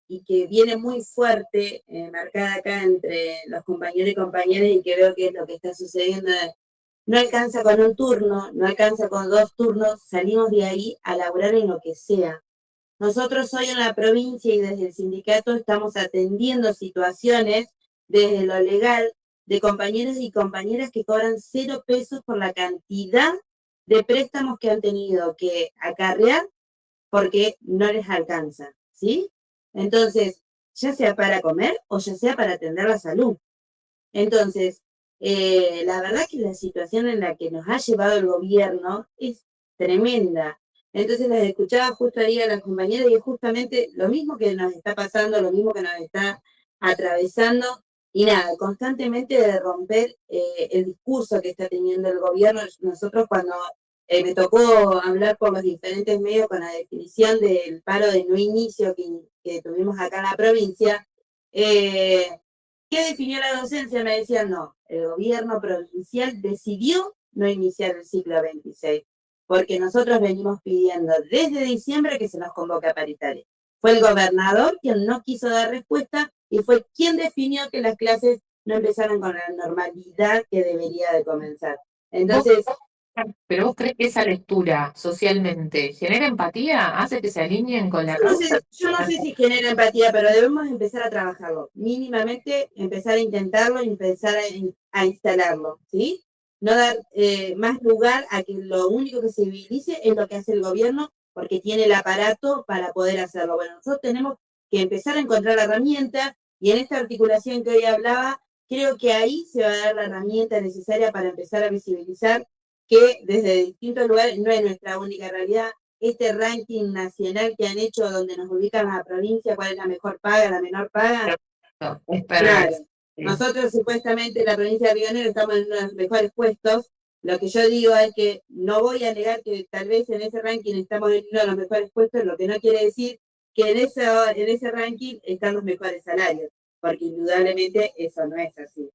Speaker 4: y que viene muy fuerte, marcada acá entre los compañeros y compañeras, y que veo que es lo que está sucediendo. No alcanza con un turno, no alcanza con 2 turnos, salimos de ahí a laburar en lo que sea. Nosotros hoy en la provincia y desde el sindicato estamos atendiendo situaciones desde lo legal de compañeros y compañeras que cobran 0 pesos por la cantidad de préstamos que han tenido que acarrear porque no les alcanza, ¿sí? Entonces, ya sea para comer o ya sea para atender la salud. Entonces, la verdad que la situación en la que nos ha llevado el gobierno es tremenda. Entonces las escuchaba justo ahí a las compañeras y es justamente lo mismo que nos está pasando, lo mismo que nos está atravesando. Y nada, constantemente de romper el discurso que está teniendo el gobierno. Nosotros cuando me tocó hablar por los diferentes medios con la definición del paro de no inicio que tuvimos acá en la provincia, ¿qué definió la docencia? Me decían, no, el gobierno provincial decidió no iniciar el ciclo 26, porque nosotros venimos pidiendo desde diciembre que se nos convoque a paritaria. Fue el gobernador quien no quiso dar respuesta y fue quien definió que las clases no empezaran con la normalidad que debería de comenzar. Entonces,
Speaker 2: ¿Pero vos crees que esa lectura socialmente genera empatía? ¿Hace que se alineen con la causa?
Speaker 4: yo no sé si genera empatía, pero debemos empezar a trabajarlo. Mínimamente empezar a intentarlo y empezar a instalarlo, ¿sí? No dar más lugar a que lo único que se civilice es lo que hace el gobierno, porque tiene el aparato para poder hacerlo. Bueno, nosotros tenemos que empezar a encontrar la herramienta, y en esta articulación que hoy hablaba, creo que ahí se va a dar la herramienta necesaria para empezar a visibilizar que desde distintos lugares, no es nuestra única realidad, este ranking nacional que han hecho donde nos ubican a la provincia, cuál es la mejor paga, la menor paga. Claro, nosotros supuestamente en la provincia de Río Negro estamos en los mejores puestos. Lo que yo digo es que no voy a negar que tal vez en ese ranking estamos en uno de los mejores puestos, lo que no quiere decir que en ese ranking están los mejores salarios, porque indudablemente eso no es así.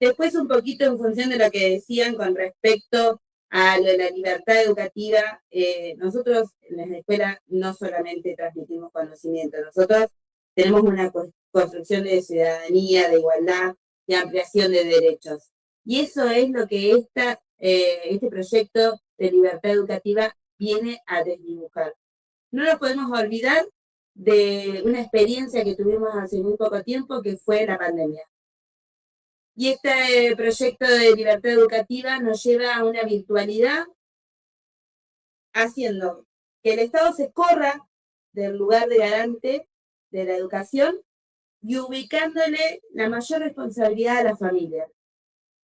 Speaker 4: Después un poquito en función de lo que decían con respecto a lo de la libertad educativa, nosotros en la escuela no solamente transmitimos conocimiento, nosotros tenemos una construcción de ciudadanía, de igualdad, de ampliación de derechos. Y eso es lo que este proyecto de libertad educativa viene a desdibujar. No nos podemos olvidar de una experiencia que tuvimos hace muy poco tiempo, que fue la pandemia. Y este proyecto de libertad educativa nos lleva a una virtualidad, haciendo que el Estado se corra del lugar de garante de la educación y ubicándole la mayor responsabilidad a la familia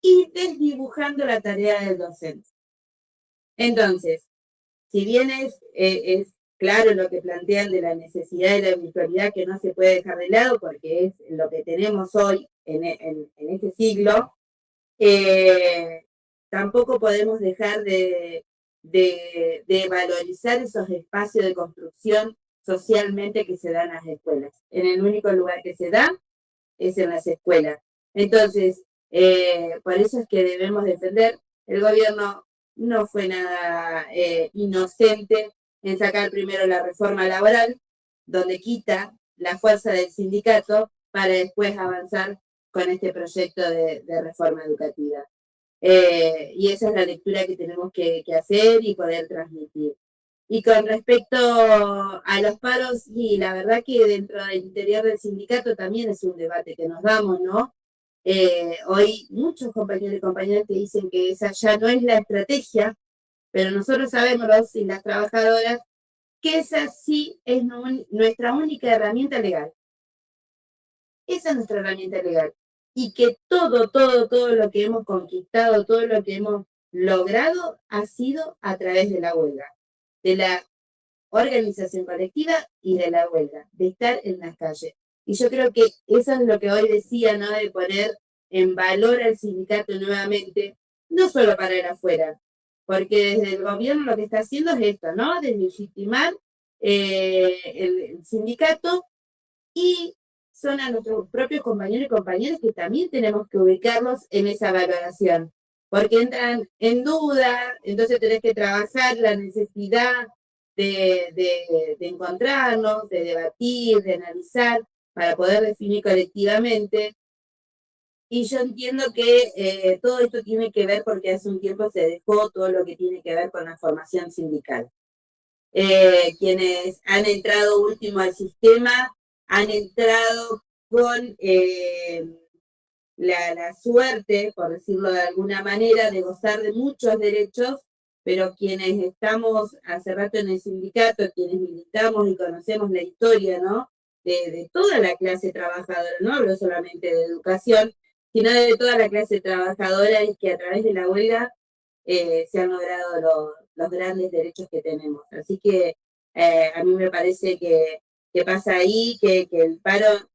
Speaker 4: y desdibujando la tarea del docente. Entonces, si bien es claro lo que plantean de la necesidad de la virtualidad que no se puede dejar de lado porque es lo que tenemos hoy en este siglo, tampoco podemos dejar de valorizar esos espacios de construcción socialmente que se dan en las escuelas. En el único lugar que se dan es en las escuelas. Entonces, por eso es que debemos defender. El gobierno no fue nada inocente en sacar primero la reforma laboral, donde quita la fuerza del sindicato para después avanzar con este proyecto de reforma educativa. Y esa es la lectura que tenemos que hacer y poder transmitir. Y con respecto a los paros, y la verdad que dentro del interior del sindicato también es un debate que nos damos, ¿no? Hoy muchos compañeros y compañeras que dicen que esa ya no es la estrategia, pero nosotros sabemos, y las trabajadoras, que esa sí es nuestra única herramienta legal. Esa es nuestra herramienta legal. Y que todo lo que hemos conquistado, todo lo que hemos logrado ha sido a través de la huelga, de la organización colectiva y de la huelga, de estar en las calles. Y yo creo que eso es lo que hoy decía, ¿no? De poner en valor al sindicato nuevamente, no solo para ir afuera, porque desde el gobierno lo que está haciendo es esto, ¿no? Deslegitimar el sindicato, y son a nuestros propios compañeros y compañeras que también tenemos que ubicarlos en esa valoración, porque entran en duda, entonces tenés que trabajar la necesidad de encontrarnos, de debatir, de analizar, para poder definir colectivamente. Y yo entiendo que todo esto tiene que ver porque hace un tiempo se dejó todo lo que tiene que ver con la formación sindical. Quienes han entrado último al sistema han entrado con la suerte, por decirlo de alguna manera, de gozar de muchos derechos, pero quienes estamos hace rato en el sindicato, quienes militamos y conocemos la historia, ¿no? De toda la clase trabajadora, no hablo solamente de educación, sino de toda la clase trabajadora, y que a través de la huelga se han logrado los grandes derechos que tenemos. Así que a mí me parece que pasa ahí, que el paro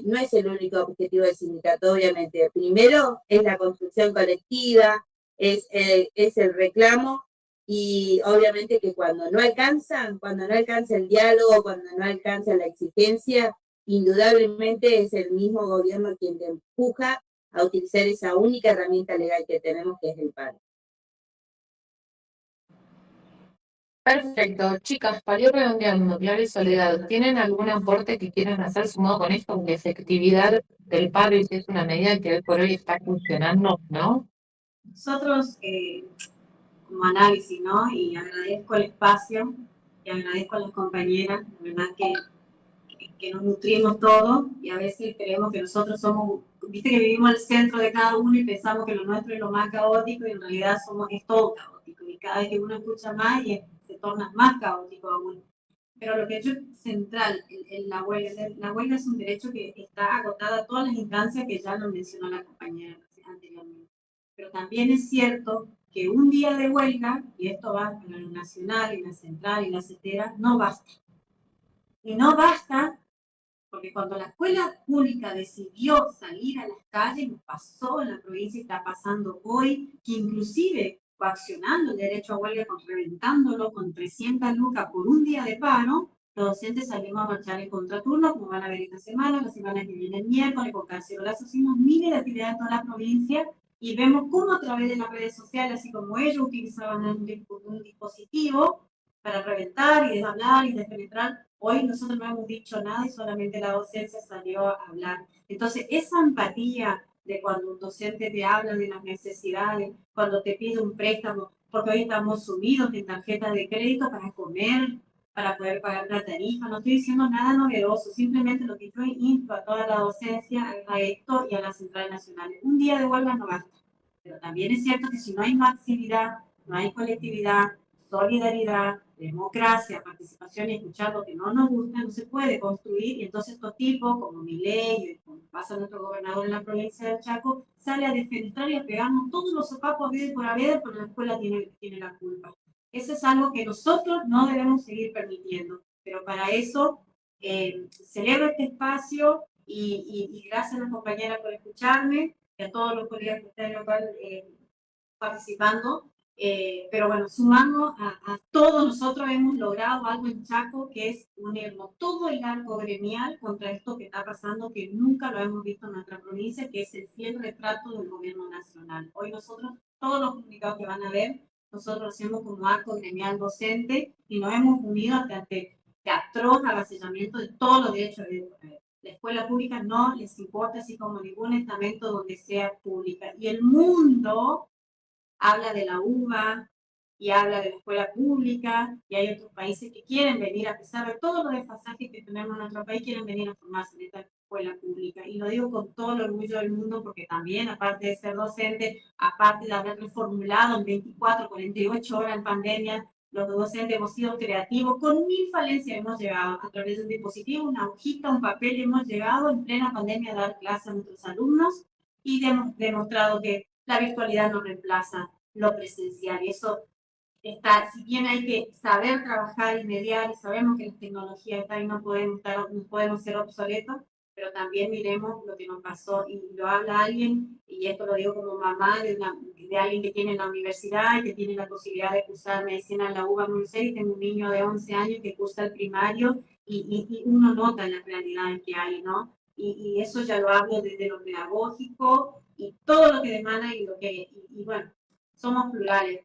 Speaker 4: no es el único objetivo del sindicato, obviamente. Primero es la construcción colectiva, es el reclamo, y obviamente que cuando no alcanza el diálogo, cuando no alcanza la exigencia, indudablemente es el mismo gobierno quien te empuja a utilizar esa única herramienta legal que tenemos, que es el paro.
Speaker 2: Perfecto. Chicas, para ir redondeando, Clara y Soledad, ¿tienen algún aporte que quieran hacer sumado con esto? Porque efectividad del paro es una medida que hoy por hoy está funcionando, ¿no?
Speaker 5: Nosotros, como análisis, ¿no? Y agradezco el espacio, y agradezco a las compañeras, la verdad que nos nutrimos todos, y a veces creemos que nosotros somos, viste que vivimos al centro de cada uno y pensamos que lo nuestro es lo más caótico, y en realidad es todo caótico, y cada vez que uno escucha más se torna más caótico aún. Pero lo que es central en la huelga es un derecho que está agotado a todas las instancias que ya lo mencionó la compañera anteriormente. Pero también es cierto que un día de huelga, y esto va para lo nacional, y la central, y la CETERA, no basta. Y no basta porque cuando la escuela pública decidió salir a las calles, nos pasó en la provincia y está pasando hoy, que inclusive coaccionando el derecho a huelga, reventándolo con 300 lucas por un día de paro, los docentes salimos a marchar en contraturno, como van a ver esta semana, la semana que viene el miércoles, con cacerolazos, hicimos miles de actividades en toda la provincia y vemos cómo a través de las redes sociales, así como ellos utilizaban un dispositivo para reventar y deshablar y despenetrar, hoy nosotros no hemos dicho nada y solamente la docencia salió a hablar. Entonces, esa empatía de cuando un docente te habla de las necesidades, cuando te pide un préstamo, porque hoy estamos sumidos en tarjetas de crédito para comer, para poder pagar la tarifa, no estoy diciendo nada novedoso, simplemente lo que yo insto a toda la docencia, a esto y a las centrales nacionales. Un día de huelga no basta, pero también es cierto que si no hay masividad, no hay colectividad, solidaridad, democracia, participación y escuchar lo que no nos gusta, no se puede construir. Y entonces estos tipos, como Milei, como pasa nuestro gobernador en la provincia del Chaco, sale a defenestrar y a pegarnos todos los sopapos por haber, pero la escuela tiene la culpa. Eso es algo que nosotros no debemos seguir permitiendo. Pero para eso celebro este espacio y gracias a la compañera por escucharme y a todos los colegas que están local participando. Pero bueno, sumando a todos nosotros hemos logrado algo en Chaco que es unirnos todo el arco gremial contra esto que está pasando, que nunca lo hemos visto en nuestra provincia, que es el fiel retrato del gobierno nacional. Hoy nosotros, todos los comunicados que van a ver, nosotros hacemos como arco gremial docente y nos hemos unido ante atroz avasallamiento de todos los derechos de la escuela pública no les importa, así como ningún estamento donde sea pública. Y el mundo habla de la UBA y habla de la escuela pública, y hay otros países que quieren venir, a pesar de todos los desfasajes que tenemos en nuestro país, quieren venir a formarse en esta escuela pública. Y lo digo con todo el orgullo del mundo, porque también, aparte de ser docente, aparte de haber reformulado en 24, 48 horas en pandemia, los docentes hemos sido creativos, con 1000 falencias hemos llegado a través de un dispositivo, una hojita, un papel, y hemos llegado en plena pandemia a dar clases a nuestros alumnos y hemos demostrado que la virtualidad no reemplaza lo presencial. Y eso está, si bien hay que saber trabajar y mediar, y sabemos que la tecnología está y no podemos ser obsoletos, pero también miremos lo que nos pasó, y lo habla alguien, y esto lo digo como mamá de alguien que tiene la universidad y que tiene la posibilidad de cursar medicina en la UBA en Buenos Aires, y tengo un niño de 11 años que cursa el primario, y uno nota la realidad que hay, ¿no? Y eso ya lo hablo desde lo pedagógico y todo lo que demanda y lo que, y bueno, somos plurales.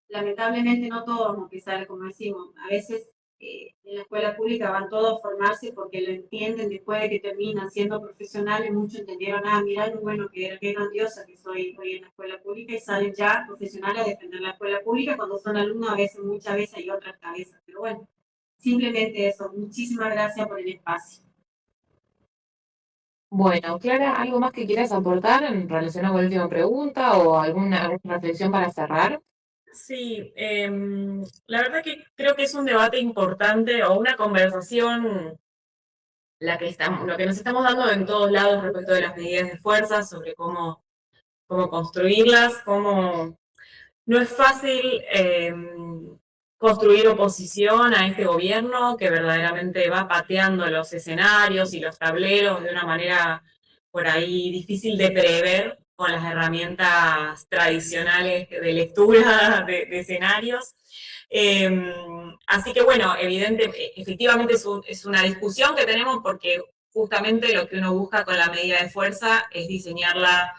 Speaker 5: Lamentablemente no todos vamos a empezar, como decimos, a veces en la escuela pública van todos a formarse porque lo entienden después de que terminan siendo profesionales. Muchos entendieron, mira lo bueno que era, qué grandiosa que soy hoy en la escuela pública, y salen ya profesionales a defender la escuela pública. Cuando son alumnos, a veces, muchas veces hay otras cabezas, pero bueno, simplemente eso. Muchísimas gracias por el espacio.
Speaker 2: Bueno, Clara, ¿algo más que quieras aportar en relación con la última pregunta o alguna reflexión para cerrar?
Speaker 3: Sí, la verdad que creo que es un debate importante o una conversación lo que nos estamos dando en todos lados respecto de las medidas de fuerza, sobre cómo construirlas, cómo no es fácil construir oposición a este gobierno que verdaderamente va pateando los escenarios y los tableros de una manera por ahí difícil de prever con las herramientas tradicionales de lectura de escenarios. Así que bueno, efectivamente es una discusión que tenemos, porque justamente lo que uno busca con la medida de fuerza es diseñarla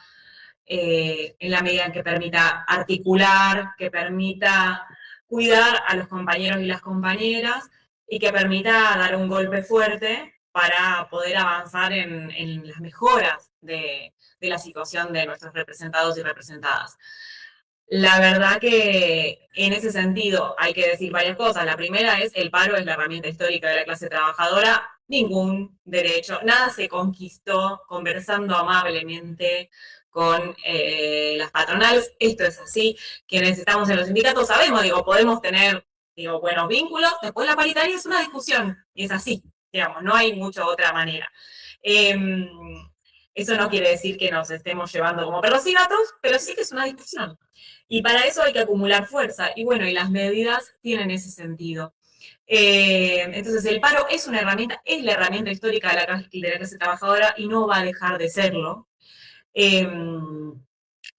Speaker 3: en la medida en que permita articular, que permita cuidar a los compañeros y las compañeras, y que permita dar un golpe fuerte para poder avanzar en las mejoras de la situación de nuestros representados y representadas. La verdad que en ese sentido hay que decir varias cosas. La primera es: el paro es la herramienta histórica de la clase trabajadora. Ningún derecho, nada se conquistó conversando amablemente con las patronales. Esto es así. Quienes estamos en los sindicatos sabemos, podemos tener digo, buenos vínculos, después la paritaria es una discusión, y es así, digamos, no hay mucha otra manera. Eso no quiere decir que nos estemos llevando como perros y gatos, pero sí que es una discusión. Y para eso hay que acumular fuerza, y bueno, y las medidas tienen ese sentido. Entonces el paro es una herramienta, es la herramienta histórica de la clase trabajadora y no va a dejar de serlo.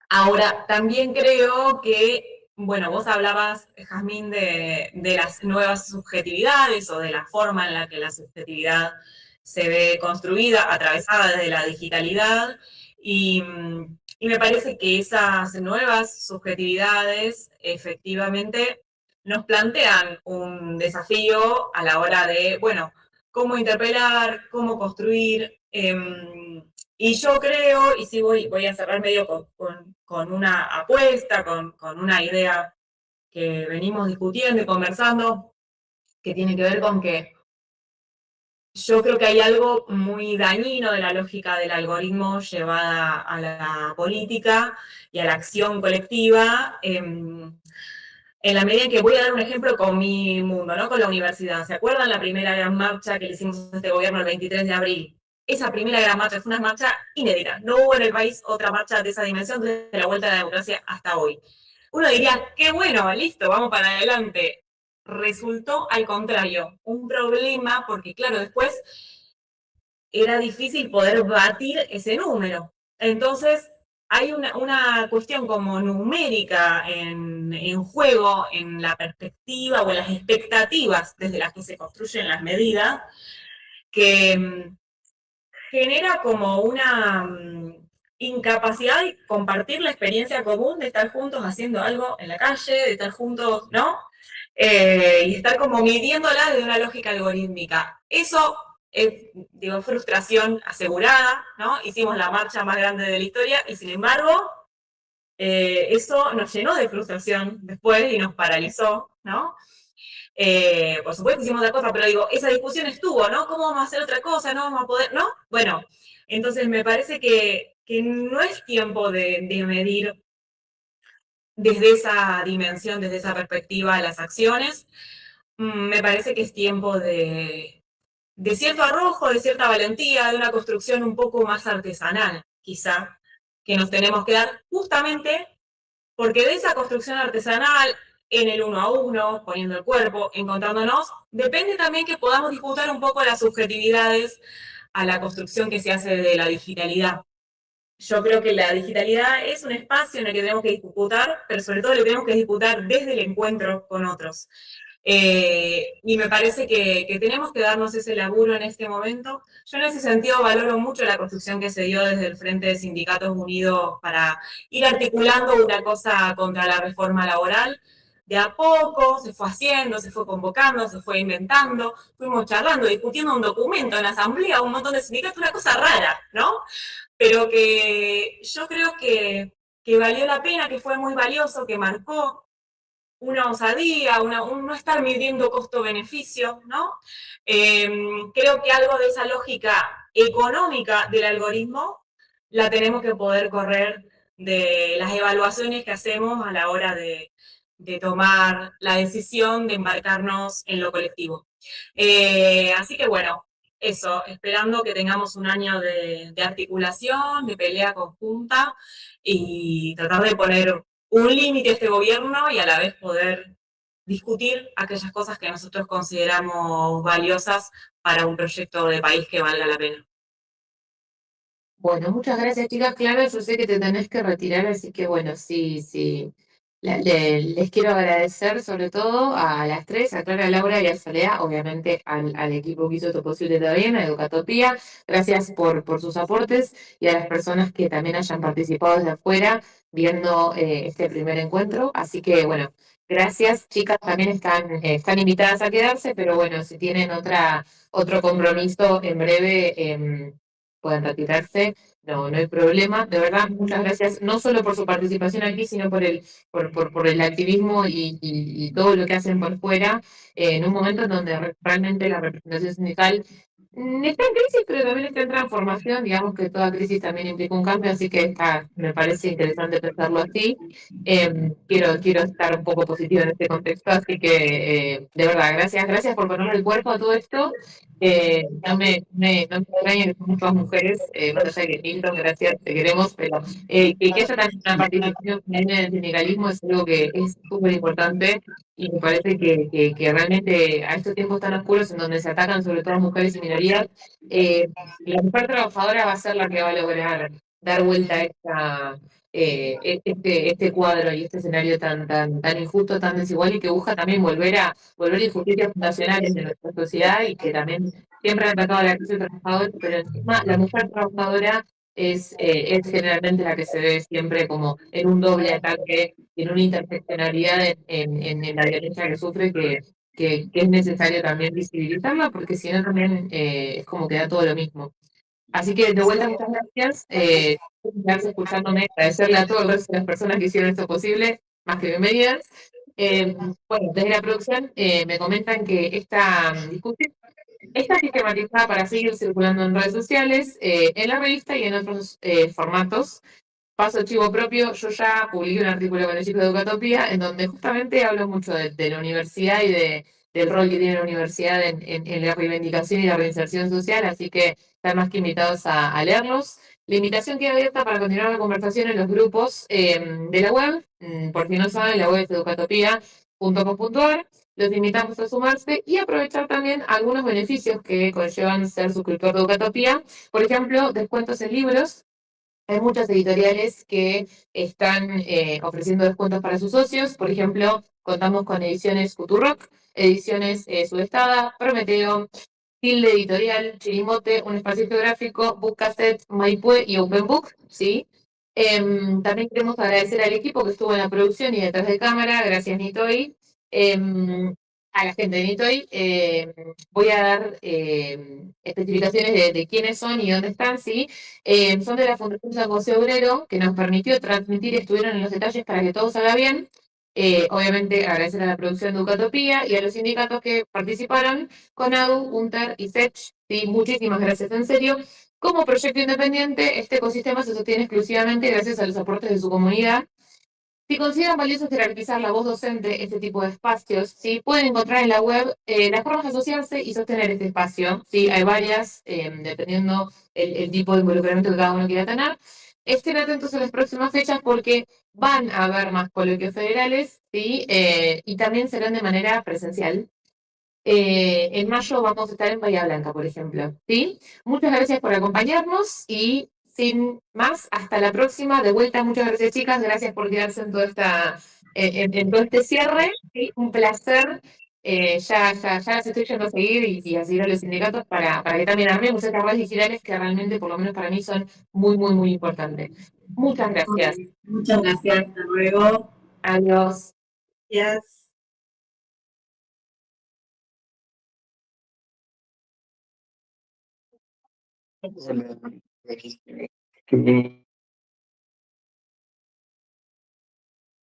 Speaker 3: Ahora, también creo que, bueno, vos hablabas, Jazmín, de las nuevas subjetividades o de la forma en la que la subjetividad se ve construida, atravesada desde la digitalidad, y me parece que esas nuevas subjetividades efectivamente nos plantean un desafío a la hora de, bueno, cómo interpelar, cómo construir. Y yo creo, y sí voy a cerrar medio con una apuesta, con una idea que venimos discutiendo y conversando, que tiene que ver con que yo creo que hay algo muy dañino de la lógica del algoritmo llevada a la política y a la acción colectiva, en la medida en que voy a dar un ejemplo con mi mundo, ¿no? Con la universidad. ¿Se acuerdan la primera gran marcha que le hicimos a este gobierno el 23 de abril? Esa primera gran marcha fue una marcha inédita. No hubo en el país otra marcha de esa dimensión desde la vuelta de la democracia hasta hoy. Uno diría, qué bueno, listo, vamos para adelante. Resultó al contrario, un problema porque, claro, después era difícil poder batir ese número. Entonces, hay una cuestión como numérica en juego, en la perspectiva o en las expectativas desde las que se construyen las medidas, que genera como una incapacidad de compartir la experiencia común de estar juntos haciendo algo en la calle, de estar juntos, ¿no? Y estar como midiéndola desde una lógica algorítmica. Eso es, digo, frustración asegurada, ¿no? Hicimos la marcha más grande de la historia y sin embargo, eso nos llenó de frustración después y nos paralizó, ¿no? Por supuesto hicimos otra cosa, pero digo, esa discusión estuvo, ¿no? ¿Cómo vamos a hacer otra cosa? ¿No vamos a poder? ¿No? Bueno, entonces me parece que no es tiempo de medir desde esa dimensión, desde esa perspectiva las acciones. Me parece que es tiempo de cierto arrojo, de cierta valentía, de una construcción un poco más artesanal, quizá, que nos tenemos que dar justamente porque de esa construcción artesanal, en el uno a uno, poniendo el cuerpo, encontrándonos, depende también que podamos disputar un poco las subjetividades a la construcción que se hace de la digitalidad. Yo creo que la digitalidad es un espacio en el que tenemos que disputar, pero sobre todo lo tenemos que disputar desde el encuentro con otros. Y me parece que tenemos que darnos ese laburo en este momento. Yo en ese sentido valoro mucho la construcción que se dio desde el Frente de Sindicatos Unidos para ir articulando una cosa contra la reforma laboral. De a poco se fue haciendo, se fue convocando, se fue inventando, fuimos charlando, discutiendo un documento en asamblea, un montón de sindicatos, una cosa rara, ¿no? Pero que yo creo que valió la pena, que fue muy valioso, que marcó una osadía, un no estar midiendo costo-beneficio, ¿no? Creo que algo de esa lógica económica del algoritmo la tenemos que poder correr de las evaluaciones que hacemos a la hora de tomar la decisión de embarcarnos en lo colectivo. Así que bueno, eso, esperando que tengamos un año de articulación, de pelea conjunta y tratar de poner un límite a este gobierno y a la vez poder discutir aquellas cosas que nosotros consideramos valiosas para un proyecto de país que valga la pena.
Speaker 2: Bueno, muchas gracias, chicas. Claro, yo sé que te tenés que retirar, así que bueno, sí. Les quiero agradecer sobre todo a las tres, a Clara, a Laura y a Soledad, obviamente al equipo que hizo esto posible también, a Educatopía. Gracias por sus aportes y a las personas que también hayan participado desde afuera viendo este primer encuentro. Así que bueno, gracias. Chicas también están invitadas a quedarse, pero bueno, si tienen otro compromiso en breve, pueden retirarse. No hay problema. De verdad, muchas gracias, no solo por su participación aquí, sino por el activismo y todo lo que hacen por fuera, en un momento en donde realmente la representación sindical Está en crisis, pero también está en transformación. Digamos que toda crisis también implica un cambio, así que me parece interesante pensarlo así. Quiero estar un poco positiva en este contexto, así que de verdad, gracias por ponerle el cuerpo a todo esto. No me extraña que somos todas mujeres, más allá de que Milton, gracias, te queremos, pero que haya también una participación femenina en el sindicalismo es algo que es súper importante. Y me parece que realmente a estos tiempos tan oscuros en donde se atacan sobre todo mujeres y minorías, la mujer trabajadora va a ser la que va a lograr dar vuelta a este cuadro y este escenario tan injusto, tan desigual y que busca también volver a injusticias fundacionales de nuestra sociedad y que también siempre han atacado a la clase trabajadora, pero encima la mujer trabajadora es generalmente la que se ve siempre como en un doble ataque, en una interseccionalidad en la violencia que sufre, que es necesario también visibilizarla, porque si no también es como que da todo lo mismo. Así que de vuelta, muchas gracias. Gracias escuchándome, agradecerle a todas las personas que hicieron esto posible, más que bienvenidas. Bueno, desde la producción me comentan que esta discusión está sistematizada para seguir circulando en redes sociales, en la revista y en otros formatos. Paso chivo propio, yo ya publiqué un artículo con el ciclo de Educatopía en donde justamente hablo mucho de la universidad y del rol que tiene la universidad en la reivindicación y la reinserción social, así que están más que invitados a leerlos. La invitación queda abierta para continuar la conversación en los grupos de la web. Por si no saben, la web es educatopia.com.ar. Los invitamos a sumarse y aprovechar también algunos beneficios que conllevan ser suscriptor de Educatopía. Por ejemplo, descuentos en libros. Hay muchas editoriales que están ofreciendo descuentos para sus socios. Por ejemplo, contamos con ediciones Futurock, ediciones Sudestada, Prometeo, Tilde Editorial, Chirimote, Un Espacio Geográfico, Bookcassette, Maipue y Open Book, ¿sí? También queremos agradecer al equipo que estuvo en la producción y detrás de cámara, gracias Nitoy. A la gente de Nitoy voy a dar especificaciones de quiénes son y dónde están, ¿sí? Son de la Fundación San José Obrero, que nos permitió transmitir y estuvieron en los detalles para que todo salga bien. Obviamente agradecer a la producción de Educatopía y a los sindicatos que participaron, CONADU, UNTER y SECH, ¿sí? Muchísimas gracias en serio. Como proyecto independiente, este ecosistema se sostiene exclusivamente gracias a los aportes de su comunidad. Si consideran valioso jerarquizar la voz docente, este tipo de espacios, ¿sí? Pueden encontrar en la web las formas de asociarse y sostener este espacio. ¿Sí? Hay varias, dependiendo el tipo de involucramiento que cada uno quiera tener. Estén atentos a las próximas fechas porque van a haber más coloquios federales, ¿sí? Y también serán de manera presencial. En mayo vamos a estar en Bahía Blanca, por ejemplo. ¿Sí? Muchas gracias por acompañarnos y sin más, hasta la próxima. De vuelta, muchas gracias, chicas. Gracias por quedarse en en todo este cierre. ¿Sí? Un placer. Ya las estoy yendo a seguir y a seguir a los sindicatos para que también armemos estas redes digitales que realmente, por lo menos para mí, son muy, muy, muy importantes. Muchas gracias.
Speaker 5: Muchas gracias, hasta luego.
Speaker 2: Adiós.
Speaker 4: Gracias.
Speaker 1: Hola, buenísimo.